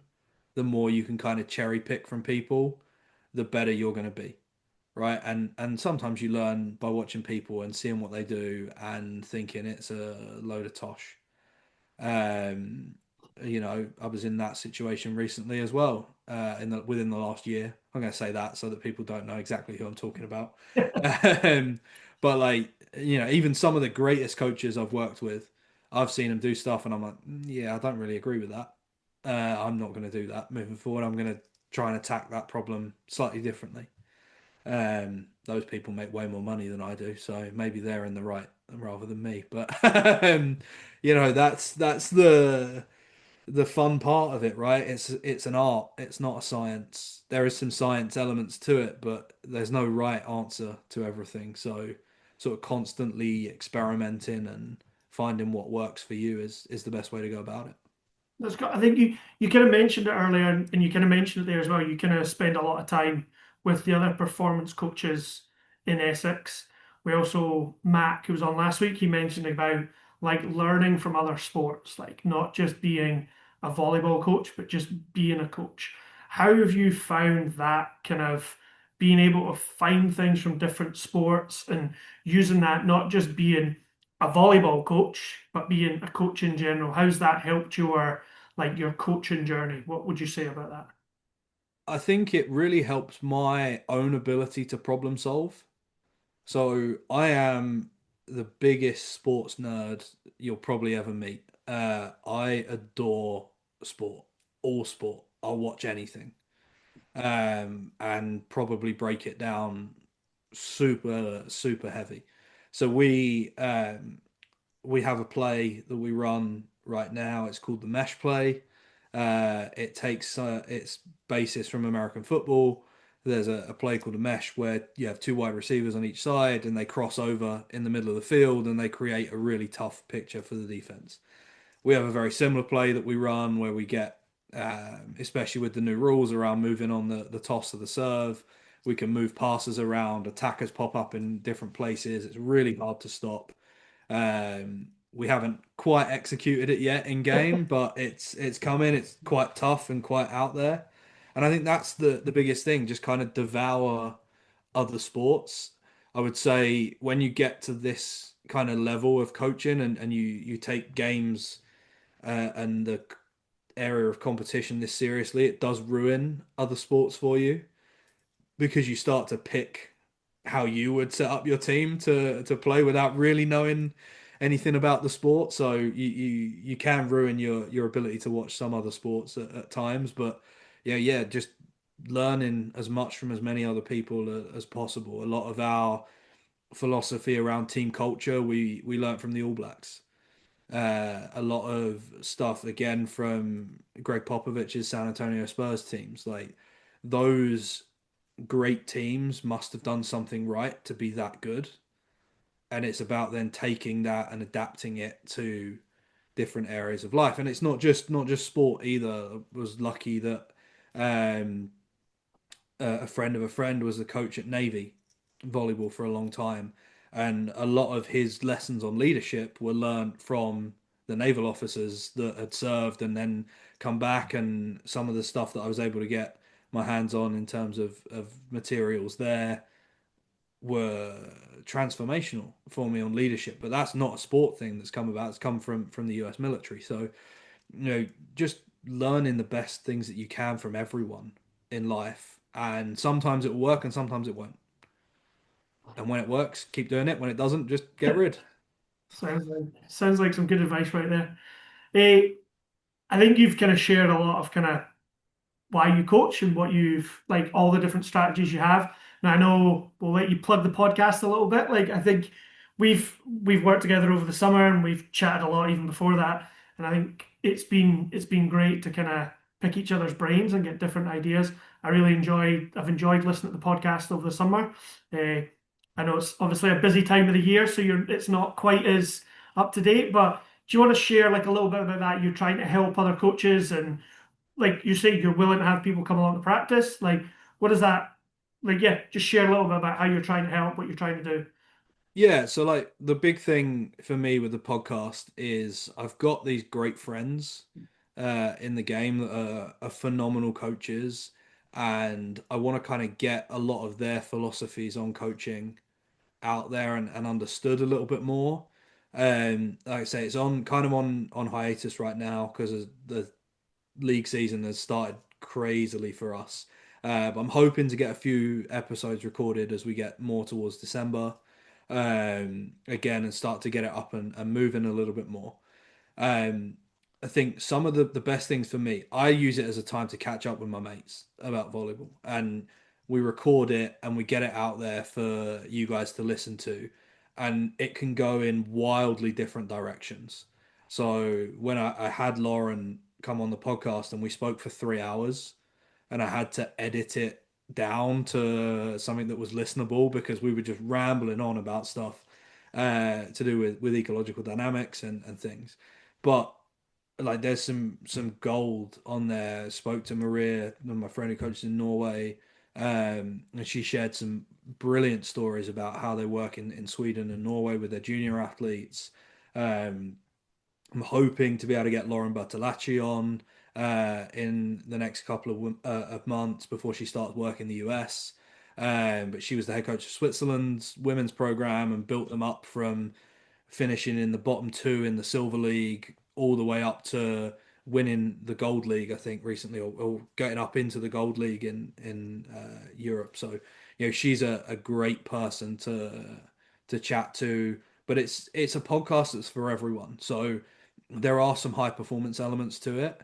the more you can kind of cherry pick from people, the better you're going to be, right? And sometimes you learn by watching people and seeing what they do and thinking it's a load of tosh. Um, I was in that situation recently as well, within the last year. I'm going to say that so that people don't know exactly who I'm talking about. Um, but like, even some of the greatest coaches I've worked with, I've seen them do stuff, and I'm like, yeah, I don't really agree with that. I'm not going to do that moving forward. I'm going to try and attack that problem slightly differently. Those people make way more money than I do, so maybe they're in the right rather than me. But that's the fun part of it, right? It's an art. It's not a science. There is some science elements to it, but there's no right answer to everything. So sort of constantly experimenting and finding what works for you is the best way to go about it. I think you kind of mentioned it earlier, and you kind of mentioned it there as well. You kind of spend a lot of time with the other performance coaches in Essex. We also, Mac, who was on last week, he mentioned about like learning from other sports, like not just being a volleyball coach, but just being a coach. How have you found that kind of being able to find things from different sports and using that, not just being a volleyball coach, but being a coach in general? How's that helped your coaching journey? What would you say about that? I think it really helps my own ability to problem solve. So I am the biggest sports nerd you'll probably ever meet. I adore sport, all sport. I'll watch anything, and probably break it down super, super heavy. So we have a play that we run right now. It's called the mesh play. It takes its basis from American football. There's a play called a mesh where you have two wide receivers on each side and they cross over in the middle of the field and they create a really tough picture for the defense. We have a very similar play that we run where we get, especially with the new rules around moving on the toss of the serve, we can move passes around, attackers pop up in different places. It's really hard to stop. We haven't quite executed it yet in game, but it's coming. It's quite tough and quite out there, and I think that's the biggest thing. Just kind of devour other sports. I would say when you get to this kind of level of coaching and you take games and the area of competition this seriously, it does ruin other sports for you because you start to pick how you would set up your team to play without really knowing anything about the sport. So you can ruin your ability to watch some other sports at times. But yeah, just learning as much from as many other people as possible. A lot of our philosophy around team culture we learned from the All Blacks. A lot of stuff again from Greg Popovich's San Antonio Spurs teams. Like those great teams must have done something right to be that good. And it's about then taking that and adapting it to different areas of life. And it's not just sport either. I was lucky that um, a friend of a friend was the coach at Navy volleyball for a long time, and a lot of his lessons on leadership were learned from the naval officers that had served and then come back, and some of the stuff that I was able to get my hands on in terms of materials there were transformational for me on leadership. But that's not a sport thing that's come about. It's come from the US military. So, just learning the best things that you can from everyone in life. And sometimes it will work and sometimes it won't. And when it works, keep doing it. When it doesn't, just get rid. Sounds like some good advice right there. I think you've kind of shared a lot of kind of why you coach and what you've like all the different strategies you have. Now I know we'll let you plug the podcast a little bit. Like I think we've worked together over the summer and we've chatted a lot even before that. And I think it's been great to kind of pick each other's brains and get different ideas. I've enjoyed listening to the podcast over the summer. Uh, I know it's obviously a busy time of the year, so it's not quite as up to date, but do you want to share like a little bit about that? You're trying to help other coaches and like you say, you're willing to have people come along to practice. Like, what does that like, yeah, just share a little bit about how you're trying to help, what you're trying to do. Yeah, so like the big thing for me with the podcast is I've got these great friends in the game that are phenomenal coaches, and I want to kind of get a lot of their philosophies on coaching out there and understood a little bit more. Like I say, it's on kind of on hiatus right now because the league season has started crazily for us. But I'm hoping to get a few episodes recorded as we get more towards December again and start to get it up and moving a little bit more. Um, I think some of the best things for me, I use it as a time to catch up with my mates about volleyball. And we record it and we get it out there for you guys to listen to. And it can go in wildly different directions. So when I had Lauren come on the podcast and we spoke for 3 hours and I had to edit it down to something that was listenable because we were just rambling on about stuff to do with ecological dynamics and things. But like there's some gold on there. Spoke to Maria, my friend who coaches in Norway, and she shared some brilliant stories about how they work in Sweden and Norway with their junior athletes. Um, I'm hoping to be able to get Lauren Bertolacci on in the next couple of months before she starts work in the US. But she was the head coach of Switzerland's women's program and built them up from finishing in the bottom two in the Silver League all the way up to winning the Gold League, I think, recently, or getting up into the Gold League in Europe. So, she's a great person to chat to. But it's a podcast that's for everyone. So there are some high performance elements to it,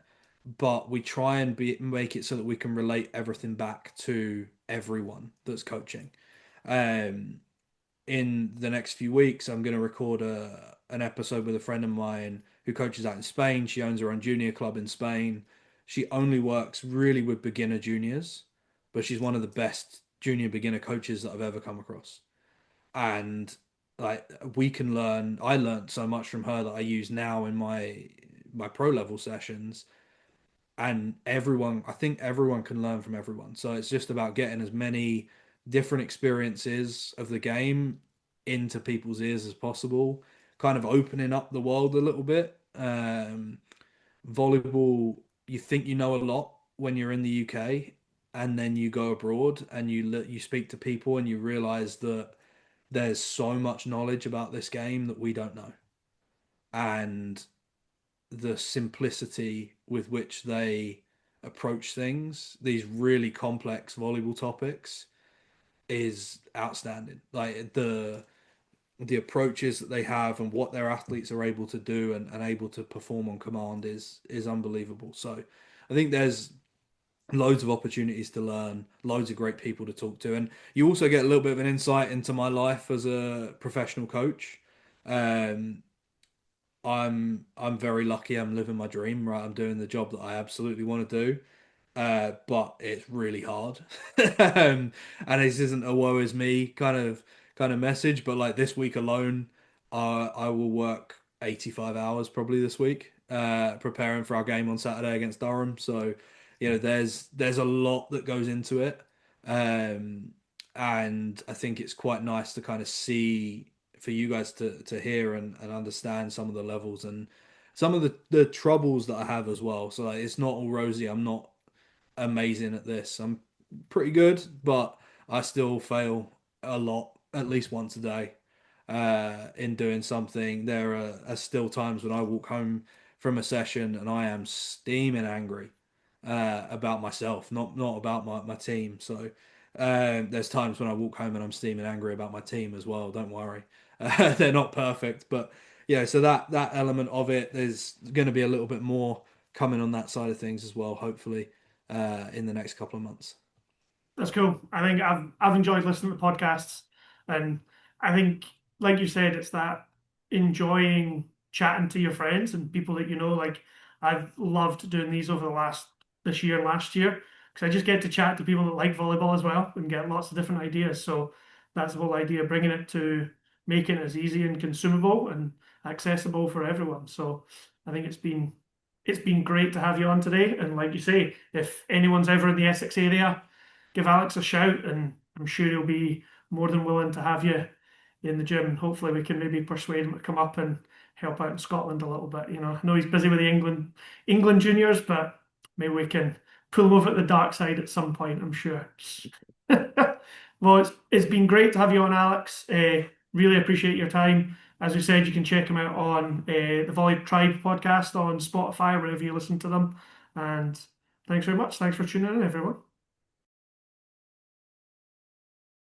but we try and make it so that we can relate everything back to everyone that's coaching. Um, in the next few weeks, I'm going to record an episode with a friend of mine who coaches out in Spain. She owns her own junior club in Spain. She only works really with beginner juniors, but she's one of the best junior beginner coaches that I've ever come across. And like we can learn, I learned so much from her that I use now in my pro level sessions. And I think everyone can learn from everyone. So it's just about getting as many different experiences of the game into people's ears as possible, kind of opening up the world a little bit. Volleyball, you think you know a lot when you're in the UK, and then you go abroad and you speak to people and you realize that there's so much knowledge about this game that we don't know. And the simplicity with which they approach things, these really complex volleyball topics, is outstanding. Like the approaches that they have and what their athletes are able to do and able to perform on command is unbelievable. So I think there's loads of opportunities to learn, loads of great people to talk to, and you also get a little bit of an insight into my life as a professional coach. Um, I'm very lucky. I'm living my dream, right? I'm doing the job that I absolutely want to do. But it's really hard. And this isn't a woe is me kind of message, but like this week alone, I will work 85 hours probably this week, preparing for our game on Saturday against Durham. So, there's a lot that goes into it. Um, and I think it's quite nice to kind of see for you guys to hear and understand some of the levels and some of the troubles that I have as well. So like, it's not all rosy. I'm not amazing at this. I'm pretty good, but I still fail a lot, at least once a day, in doing something. There are still times when I walk home from a session and I am steaming angry about myself, not about my team. So there's times when I walk home and I'm steaming angry about my team as well. Don't worry, they're not perfect, but yeah. So that element of it, there's going to be a little bit more coming on that side of things as well. Hopefully, in the next couple of months. That's cool. I think I've enjoyed listening to podcasts, and I think, like you said, it's that enjoying chatting to your friends and people that you know. Like I've loved doing these over the this year, last year, because I just get to chat to people that like volleyball as well and get lots of different ideas. So that's the whole idea, bringing it to making it as easy and consumable and accessible for everyone. So I think it's been great to have you on today. And like you say, if anyone's ever in the Essex area, give Alex a shout and I'm sure he'll be more than willing to have you in the gym. Hopefully, we can maybe persuade him to come up and help out in Scotland a little bit. I know he's busy with the England juniors, but maybe we can pull him over at the dark side at some point, I'm sure. Well, it's been great to have you on, Alex. Really appreciate your time. As we said, you can check him out on the Volley Tribe podcast on Spotify, wherever you listen to them. And thanks very much. Thanks for tuning in, everyone.